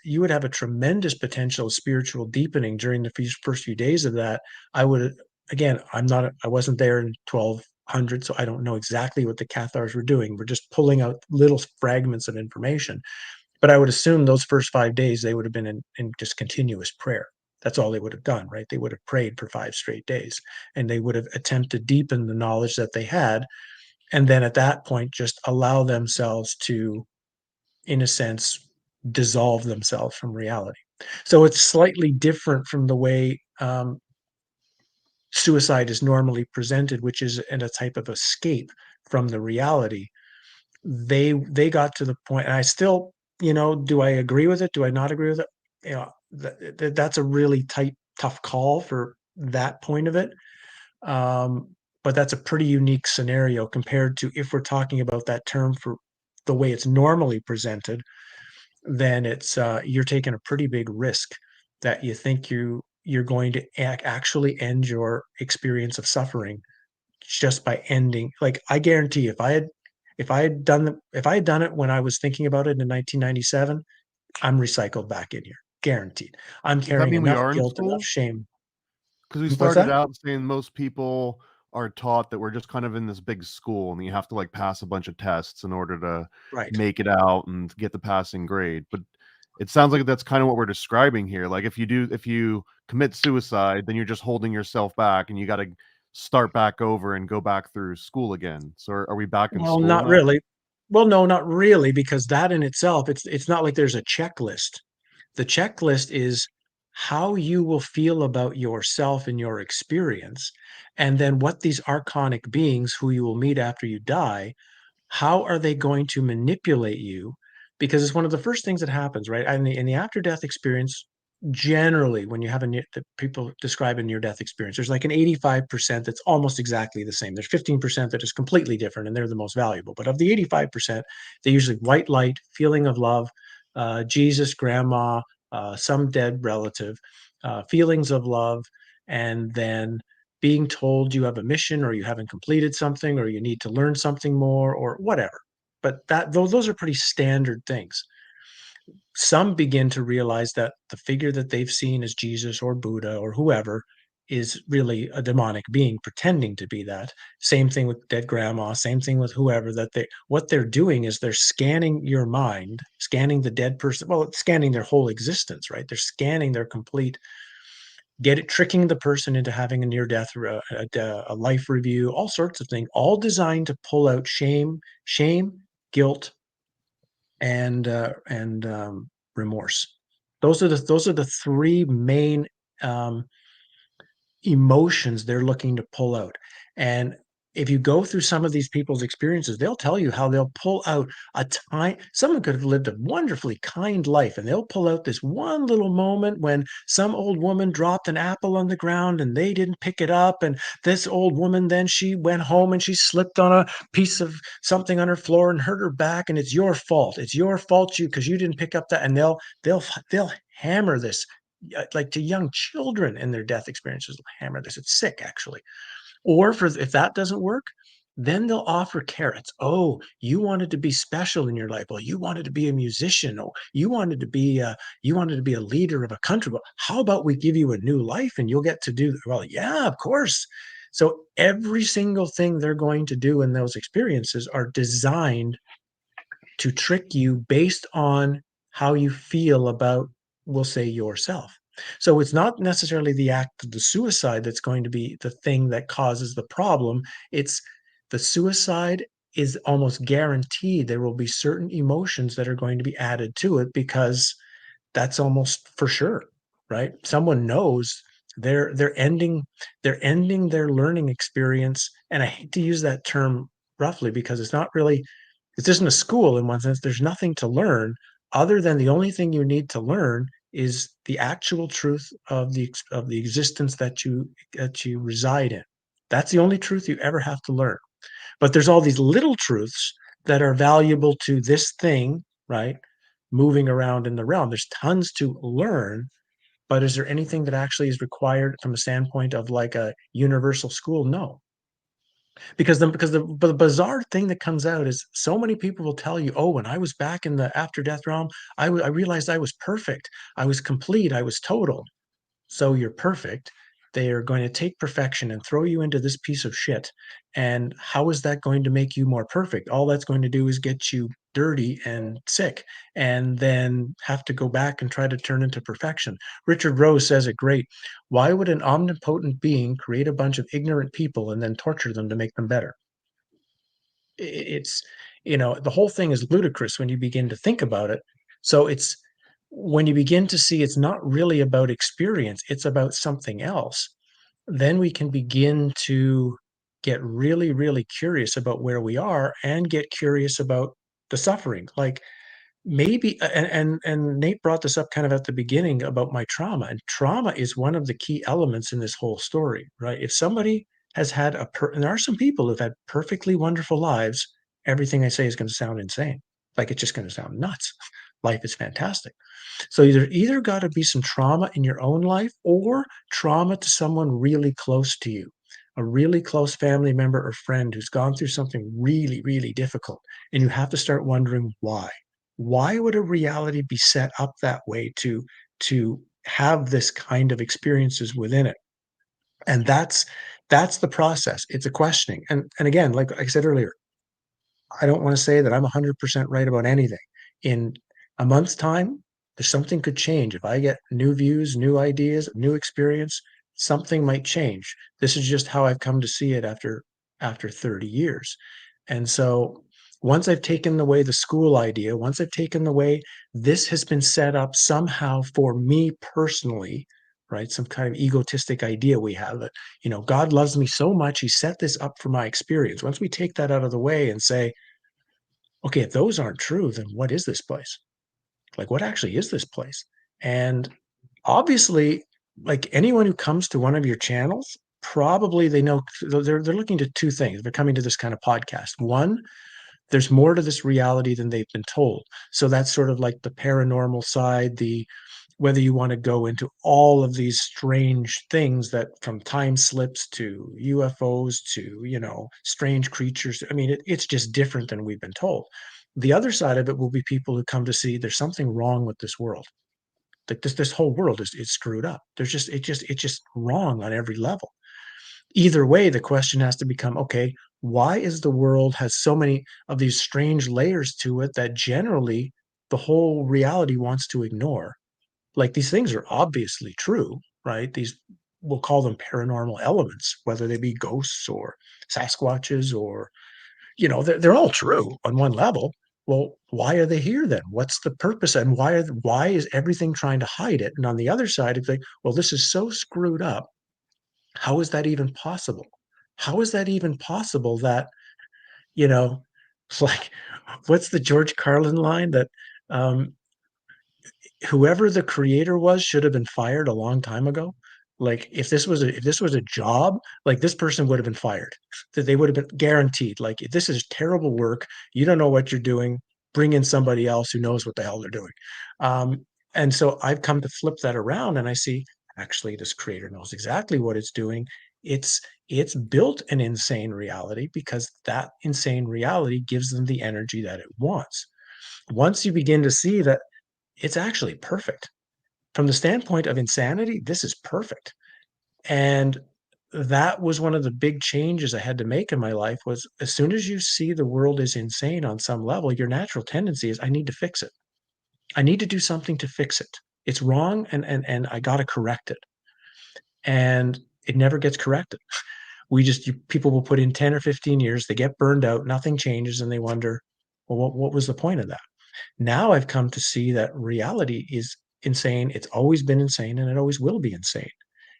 you would have a tremendous potential of spiritual deepening during the first few days of that. Again, I wasn't there in 1200, so I don't know exactly what the Cathars were doing. We're just pulling out little fragments of information. But I would assume those first 5 days, they would have been in just continuous prayer. That's all they would have done, right? They would have prayed for 5 straight days, and they would have attempted to deepen the knowledge that they had. And then at that point, just allow themselves to, in a sense, dissolve themselves from reality. So it's slightly different from the way suicide is normally presented, which is in a type of escape from the reality. They got to the point, and I still, do I agree with it? Do I not agree with it? That's a really tough call for that point of it. But that's a pretty unique scenario compared to if we're talking about that term for the way it's normally presented, then it's you're taking a pretty big risk that you think you're going to actually end your experience of suffering just by ending. Like, I guarantee if I had done it when I was thinking about it in 1997, I'm recycled back in here, guaranteed. I'm Does that carrying mean we enough are in guilt, enough school? shame. Because we What's started that? out saying most people are taught that we're just kind of in this big school and you have to like pass a bunch of tests in order to Right. make it out and get the passing grade. But it sounds like that's kind of what we're describing here. Like if you commit suicide, then you're just holding yourself back and you got to start back over and go back through school again. So are we back in Well, school not now? really. Well, no, not really, because that in itself, it's not like there's a checklist. The checklist is how you will feel about yourself and your experience, and then what these archonic beings who you will meet after you die, how are they going to manipulate you? Because it's one of the first things that happens, right? And in the after death experience, generally, when you have that people describe a near death experience, there's like an 85% that's almost exactly the same. There's 15% that is completely different, and they're the most valuable. But of the 85%, they usually white light, feeling of love, Jesus, grandma, some dead relative, feelings of love, and then being told you have a mission or you haven't completed something or you need to learn something more or whatever. But those are pretty standard things. Some begin to realize that the figure that they've seen as Jesus or Buddha or whoever is really a demonic being pretending to be that. Same thing with dead grandma, same thing with whoever, that what they're doing is they're scanning your mind, scanning the dead person, well, it's scanning their whole existence, right? They're scanning their complete, tricking the person into having a near death, a life review, all sorts of things, all designed to pull out shame, guilt, and remorse. Those are the three main um, emotions they're looking to pull out. And if you go through some of these people's experiences, they'll tell you how they'll pull out a time. Someone could have lived a wonderfully kind life, and they'll pull out this one little moment when some old woman dropped an apple on the ground and they didn't pick it up. And this old woman, then she went home and she slipped on a piece of something on her floor and hurt her back. And it's your fault. It's your fault, because you didn't pick up that. And they'll hammer this, like, to young children in their death experiences, hammer this. It's sick, actually. Or if that doesn't work, then they'll offer carrots. Oh, you wanted to be special in your life. Well, you wanted to be a musician. Oh, you wanted to be a leader of a country. Well, how about we give you a new life and you'll get to do, well, yeah, of course. So every single thing they're going to do in those experiences are designed to trick you based on how you feel about, we'll say, yourself. So it's not necessarily the act of the suicide that's going to be the thing that causes the problem. It's the suicide is almost guaranteed there will be certain emotions that are going to be added to it, because that's almost for sure, right? Someone knows they're ending their learning experience. And I hate to use that term roughly, because it's not really, this isn't a school in one sense. There's nothing to learn other than the only thing you need to learn is the actual truth of the existence that you reside in. That's the only truth you ever have to learn. But there's all these little truths that are valuable to this thing, right? Moving around in the realm. There's tons to learn, but is there anything that actually is required from a standpoint of like a universal school? No. Because the bizarre thing that comes out is so many people will tell you, oh, when I was back in the after death realm, I realized I was perfect. I was complete. I was total. So you're perfect. They are going to take perfection and throw you into this piece of shit. And how is that going to make you more perfect? All that's going to do is get you dirty and sick, and then have to go back and try to turn into perfection. Richard Rose says it great. Why would an omnipotent being create a bunch of ignorant people and then torture them to make them better? It's, the whole thing is ludicrous when you begin to think about it. So when you begin to see it's not really about experience, it's about something else, then we can begin to get really, really curious about where we are and get curious about the suffering. Like maybe, and Nate brought this up kind of at the beginning about my trauma, and trauma is one of the key elements in this whole story, right? If somebody has had and there are some people who've had perfectly wonderful lives, everything I say is going to sound insane. Like it's just going to sound nuts. Life is fantastic. So either got to be some trauma in your own life or trauma to someone really close to you, a really close family member or friend who's gone through something really, really difficult. And you have to start wondering why. Why would a reality be set up that way to have this kind of experiences within it? And that's the process. It's a questioning. And again, like I said earlier, I don't want to say that I'm 100% right about anything. In a month's time, there's something could change. If I get new views, new ideas, new experience, something might change. This is just how I've come to see it after 30 years. And so once I've taken away the school idea, once I've taken away this has been set up somehow for me personally, right? Some kind of egotistic idea we have that, God loves me so much, he set this up for my experience. Once we take that out of the way and say, okay, if those aren't true, then what is this place? Like, what actually is this place? And obviously, like anyone who comes to one of your channels, probably they know they're looking to two things. They're coming to this kind of podcast. One, there's more to this reality than they've been told. So that's sort of like the paranormal side, the whether you want to go into all of these strange things that from time slips to UFOs to, strange creatures. I mean, it's just different than we've been told. The other side of it will be people who come to see there's something wrong with this world. Like this whole world is screwed up. It's just wrong on every level. Either way, the question has to become, okay, why is the world has so many of these strange layers to it that generally the whole reality wants to ignore? Like these things are obviously true, right? These we'll call them paranormal elements, whether they be ghosts or Sasquatches or they're all true on one level. Well, why are they here then? What's the purpose? And why is everything trying to hide it? And on the other side, it's like, well, this is so screwed up. How is that even possible? How is that even possible that, you know, it's like what's the George Carlin line that um whoever the creator was should have been fired a long time ago. Like if this was a job, like this person would have been fired. That they would have been guaranteed. Like this is terrible work. You don't know what you're doing. Bring in somebody else who knows what the hell they're doing. And so I've come to flip that around, and I see actually this creator knows exactly what it's doing. It's built an insane reality because that insane reality gives them the energy that it wants. Once you begin to see that it's actually perfect. From the standpoint of insanity, this is perfect. And that was one of the big changes I had to make in my life was as soon as you see the world is insane on some level, your natural tendency is I need to fix it. I need to do something to fix it. It's wrong and I got to correct it. And it never gets corrected. People will put in 10 or 15 years, they get burned out, nothing changes, and they wonder, well, what was the point of that? Now I've come to see that reality is insane. It's always been insane and it always will be insane.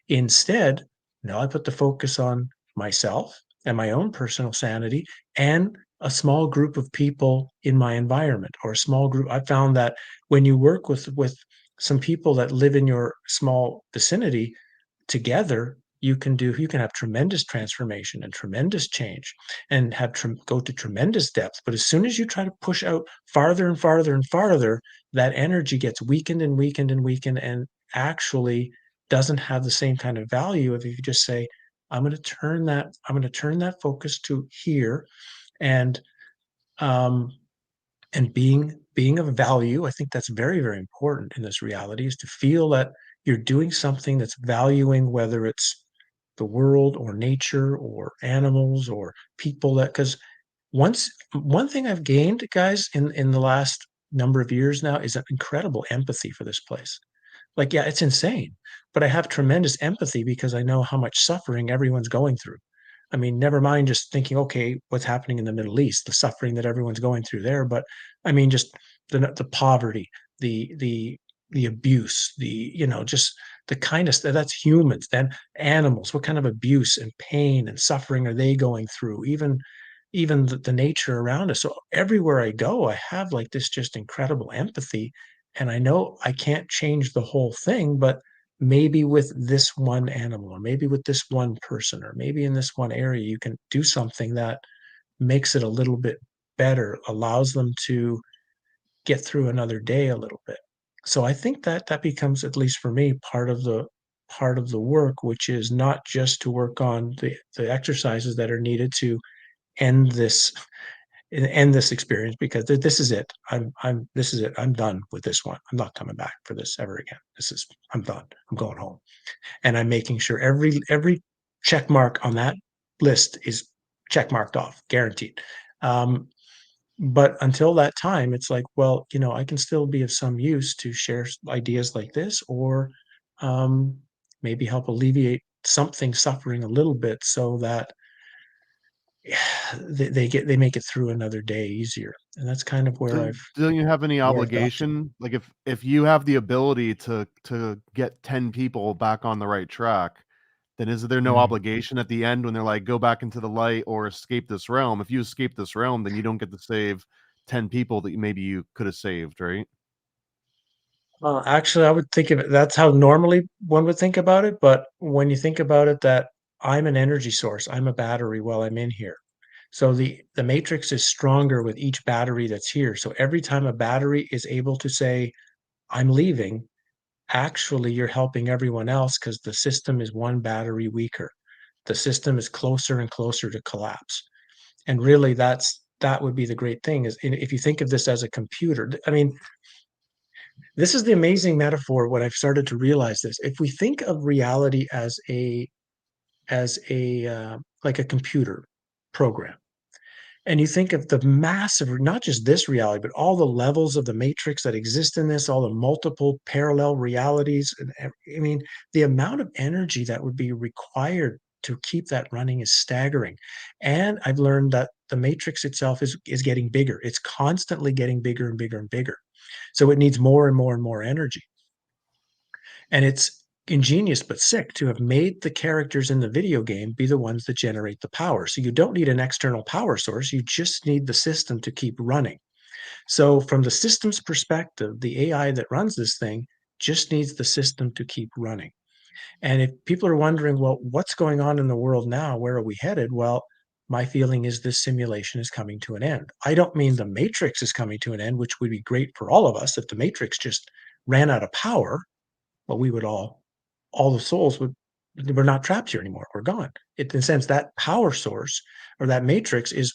Instead, now I put the focus on myself and my own personal sanity and a small group of people in my environment or a small group. I found that when you work with some people that live in your small vicinity together, you can have tremendous transformation and tremendous change and go to tremendous depth. But as soon as you try to push out farther and farther and farther, that energy gets weakened and weakened and weakened and actually doesn't have the same kind of value if you just say, I'm going to turn that focus to here. And um and being of value, I think that's very, very important in this reality, is to feel that you're doing something that's valuing, whether it's the world or nature or animals or people. That because once one thing I've gained, guys, in the last number of years now is an incredible empathy for this place. Like, yeah, it's insane, but I have tremendous empathy because I know how much suffering everyone's going through. I mean, never mind just thinking, okay, what's happening in the Middle East, the suffering that everyone's going through there, but I mean, just the poverty, the the abuse, just the kind of stuff that's humans, then animals, what kind of abuse and pain and suffering are they going through? Even the nature around us. So everywhere I go, I have like this just incredible empathy. And I know I can't change the whole thing, but maybe with this one animal, or maybe with this one person, or maybe in this one area, you can do something that makes it a little bit better, allows them to get through another day a little bit. So I think that that becomes, at least for me, part of the work, which is not just to work on the exercises that are needed to end this end this experience, because this is it. This is it. I'm done with this one. I'm not coming back for this ever again. I'm done. I'm going home. And I'm making sure every check mark on that list is check marked off, guaranteed. Um, but until that time, it's like, well, I can still be of some use to share ideas like this, or um, maybe help alleviate something suffering a little bit, so that they make it through another day easier. And that's kind of where Do you have any I've got to. obligation? Like if you have the ability to get 10 people back on the right track, then is there no Mm. obligation at the end when they're like, go back into the light or escape this realm? If you escape this realm, then you don't get to save 10 people that maybe you could have saved, right? Actually, I would think of it, that's how normally one would think about it. But when you think about it, that I'm an energy source, I'm a battery while I'm in here. So the matrix is stronger with each battery that's here. So every time a battery is able to say, I'm leaving, actually you're helping everyone else, because the system is one battery weaker. The system is closer and closer to collapse. And really that would be the great thing, is if you think of this as a computer. I mean, this is the amazing metaphor when I've started to realize this. If we think of reality as a like a computer program, and you think of the massive, not just this reality, but all the levels of the matrix that exist in this, all the multiple parallel realities, and I mean, the amount of energy that would be required to keep that running is staggering. And I've learned that the matrix itself is getting bigger. It's constantly getting bigger and bigger and bigger. So it needs more and more and more energy. And it's ingenious but sick to have made the characters in the video game be the ones that generate the power. So you don't need an external power source, you just need the system to keep running. So, from the system's perspective, the AI that runs this thing just needs the system to keep running. And if people are wondering, well, what's going on in the world now? Where are we headed? Well, my feeling is this simulation is coming to an end. I don't mean the matrix is coming to an end, which would be great for all of us. If the matrix just ran out of power, well, we would all the souls would, we're not trapped here anymore. We're gone. It, in a sense, that power source or that matrix is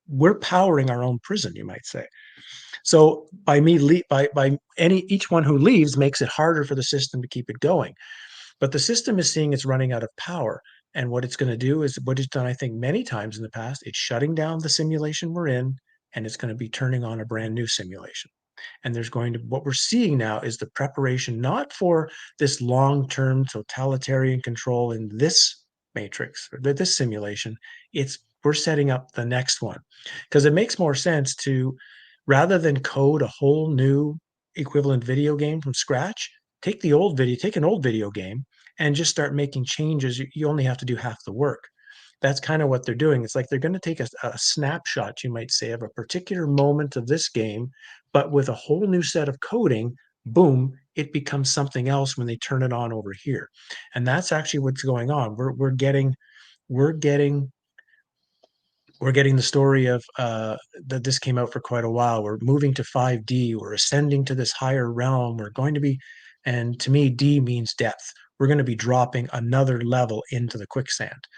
we're powering our own prison, you might say. So by any each one who leaves makes it harder for the system to keep it going. But the system is seeing it's running out of power. And what it's going to do is what it's done, I think, many times in the past. It's shutting down the simulation we're in, and it's going to be turning on a brand new simulation. And there's going to, what we're seeing now is the preparation, not for this long-term totalitarian control in this matrix or this simulation. It's we're setting up the next one, because it makes more sense to, rather than code a whole new equivalent video game from scratch, take an old video game and just start making changes. You only have to do half the work. That's kind of what they're doing. It's like they're going to take a snapshot, you might say, of a particular moment of this game, but with a whole new set of coding, boom, it becomes something else when they turn it on over here. And that's actually what's going on. We're getting we're getting the story of that this came out for quite a while. We're moving to 5D. We're ascending to this higher realm. We're going to be, and to me, D means depth. We're going to be dropping another level into the quicksand.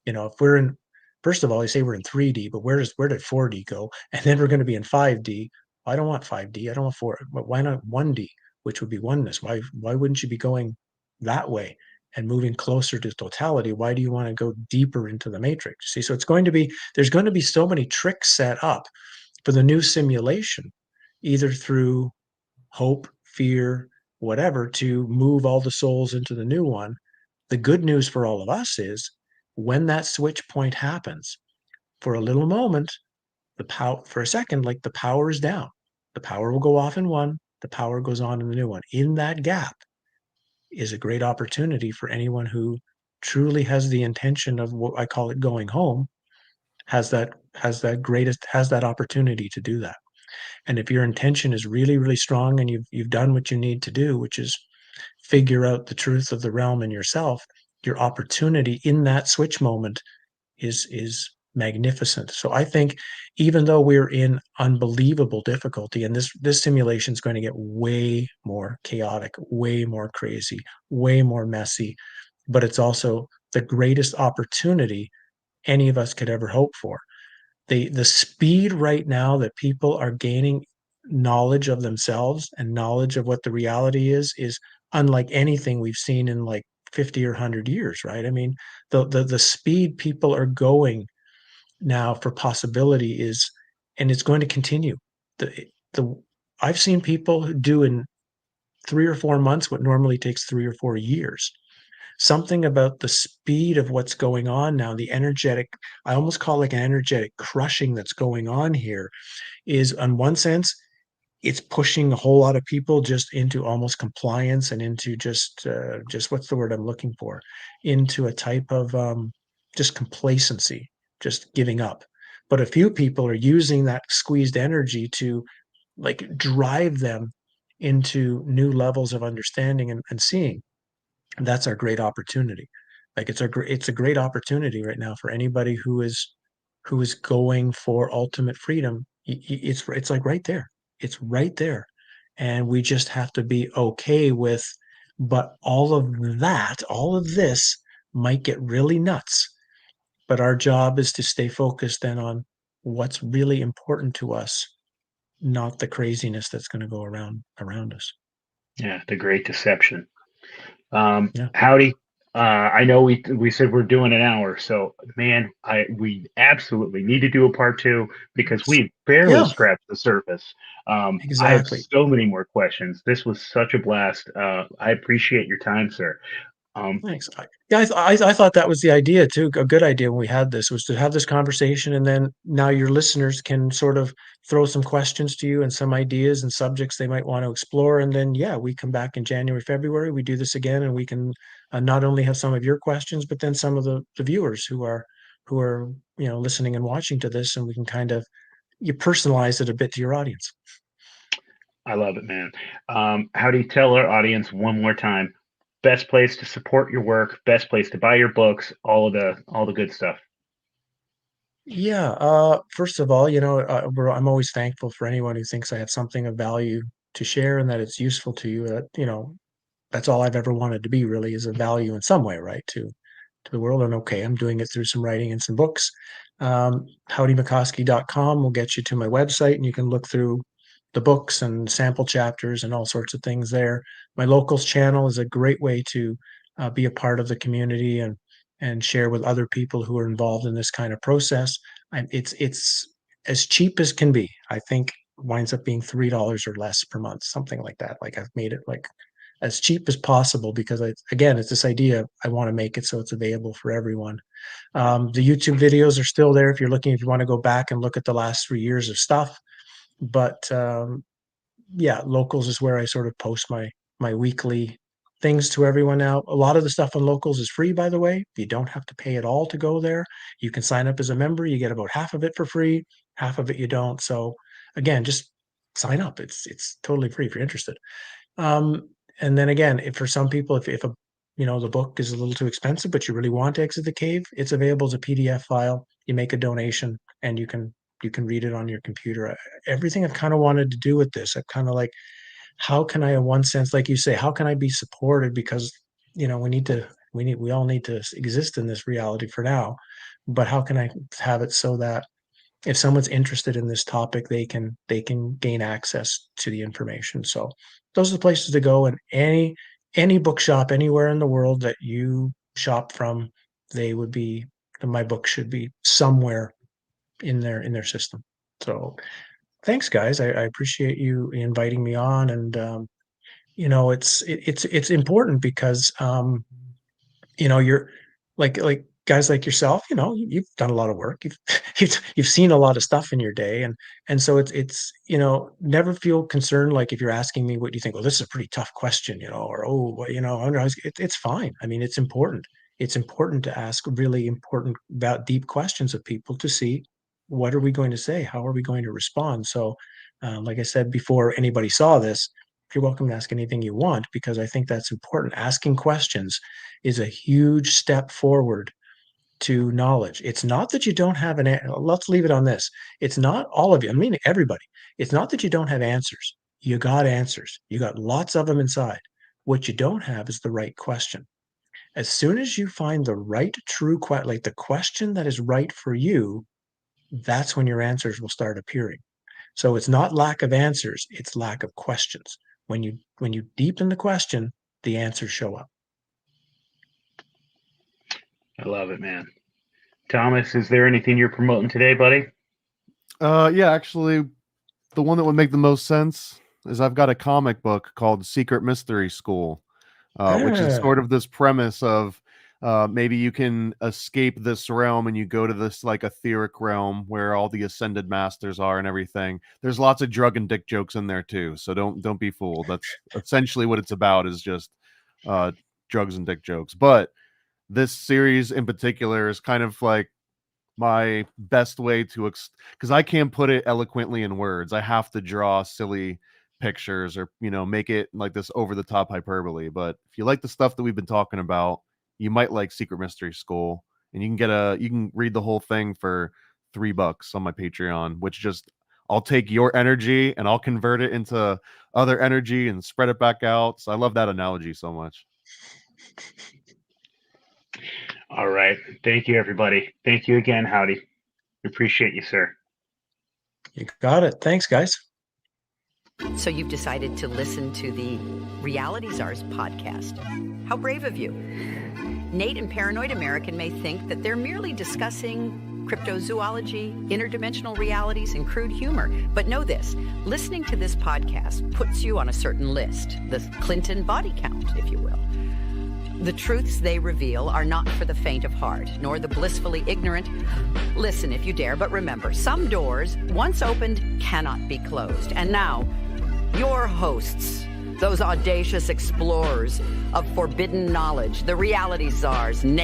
If we're in, first of all, they say we're in 3D, but where did 4D go? And then we're going to be in 5D. I don't want 5D. I don't want 4. But why not 1D, which would be oneness? Why wouldn't you be going that way and moving closer to totality? Why do you want to go deeper into the matrix? See, so there's going to be so many tricks set up for the new simulation, either through hope, fear, whatever, to move all the souls into the new one. The good news for all of us is when that switch point happens, for a little moment, for a second, like the power is down. The power will go off in one, the power goes on in the new one. In that gap is a great opportunity for anyone who truly has the intention of what I call it going home, has that opportunity to do that. And if your intention is really, really strong and you've done what you need to do, which is figure out the truth of the realm and yourself, your opportunity in that switch moment is magnificent. So I think even though we're in unbelievable difficulty, and this simulation is going to get way more chaotic, way more crazy, way more messy, but it's also the greatest opportunity any of us could ever hope for. The speed right now that people are gaining knowledge of themselves and knowledge of what the reality is unlike anything we've seen in like 50 or 100 years, right? I mean, the speed people are going now for possibility is, and it's going to continue. The I've seen people do in 3 or 4 months what normally takes 3 or 4 years. Something about the speed of what's going on now, the energetic, I almost call it like an energetic crushing that's going on here, is in one sense, it's pushing a whole lot of people just into almost compliance and into just what's the word I'm looking for? Into a type of just complacency, just giving up. But a few people are using that squeezed energy to like drive them into new levels of understanding and seeing. And that's our great opportunity. Like it's a great opportunity right now for anybody who is going for ultimate freedom. It's like right there. It's right there. And we just have to be okay with, but all of that, all of this might get really nuts. But our job is to stay focused then on what's really important to us, not the craziness that's going to go around us. Yeah, the great deception. Yeah. Howdy. I know we said we're doing an hour, so man, we absolutely need to do a part two because we barely Yeah, scratched the surface. I have exactly. so many more questions. This was such a blast. I appreciate your time, sir. Um, Thanks. Yeah, I thought that was the idea too. A good idea when we had this was to have this conversation, and then now your listeners can sort of throw some questions to you and some ideas and subjects they might want to explore. And then, yeah, we come back in January, February, we do this again, and we can not only have some of your questions, but then some of the viewers who are listening and watching to this, and we can kind of you personalize it a bit to your audience. I love it, man. Howdy, tell our audience one more time. Best place to support your work, best place to buy your books, all the good stuff. Yeah, first of all, I'm always thankful for anyone who thinks I have something of value to share and that it's useful to you. That's all I've ever wanted to be really is a value in some way, right? To the world. And okay, I'm doing it through some writing and some books. HowdieMickoski.com will get you to my website and you can look through the books and sample chapters and all sorts of things there. My locals channel is a great way to be a part of the community and share with other people who are involved in this kind of process. It's as cheap as can be. I think winds up being $3 or less per month, something like that. Like I've made it like as cheap as possible because again, it's this idea I want to make it so it's available for everyone. The YouTube videos are still there if if you want to go back and look at the last 3 years of stuff. But yeah, locals is where I sort of post my weekly things to everyone now. A lot of the stuff on locals is free, by the way. You don't have to pay at all to go there. You can sign up as a member. You get about half of it for free, half of it you don't. So again, just sign up. It's totally free if you're interested. Um, and then again, if for some people, if the book is a little too expensive, but you really want to exit the cave, it's available as a PDF file. You make a donation, and you can read it on your computer. Everything I've kind of wanted to do with this, I've kind of like, how can I, in one sense, like you say, how can I be supported? Because we all need to exist in this reality for now, but how can I have it so that if someone's interested in this topic, they can gain access to the information. So those are the places to go. And any bookshop anywhere in the world that you shop from, they would be my book should be somewhere in their system. So thanks, guys. I appreciate you inviting me on, and it's important because you're like guys like yourself, you've done a lot of work. You've seen a lot of stuff in your day, and so it's never feel concerned. Like if you're asking me, what do you think? Well, this is a pretty tough question, or oh, well, I don't know, it's fine. I mean, it's important. It's important to ask really important, about deep questions of people to see what are we going to say, how are we going to respond. So, like I said before, anybody saw this, you're welcome to ask anything you want, because I think that's important. Asking questions is a huge step forward to knowledge. It's not that you don't have let's leave it on this. It's not all of you. I mean, everybody. It's not that you don't have answers. You got answers. You got lots of them inside. What you don't have is the right question. As soon as you find the right, true question, like the question that is right for you, that's when your answers will start appearing. So it's not lack of answers, it's lack of questions. When you deepen the question, the answers show up. I love it, man. Thomas, is there anything you're promoting today, buddy? Yeah, actually, the one that would make the most sense is I've got a comic book called Secret Mystery School, which is sort of this premise of maybe you can escape this realm and you go to this like etheric realm where all the ascended masters are and everything. There's lots of drug and dick jokes in there too, so don't be fooled. That's essentially what it's about, is just drugs and dick jokes. But this series in particular is kind of like my best way to because I can't put it eloquently in words. I have to draw silly pictures or make it like this over the top hyperbole. But if you like the stuff that we've been talking about, you might like Secret Mystery School, and you can read the whole thing for $3 on my Patreon, which just I'll take your energy and I'll convert it into other energy and spread it back out. So I love that analogy so much. All right. Thank you, everybody. Thank you again, Howdie. We appreciate you, sir. You got it. Thanks, guys. So you've decided to listen to the Reality Czars podcast. How brave of you. Nate and Paranoid American may think that they're merely discussing cryptozoology, interdimensional realities, and crude humor. But know this, listening to this podcast puts you on a certain list, the Clinton body count, if you will. The truths they reveal are not for the faint of heart, nor the blissfully ignorant. Listen if you dare, but remember, some doors, once opened, cannot be closed. And now, your hosts, those audacious explorers of forbidden knowledge, the Reality Czars, Nate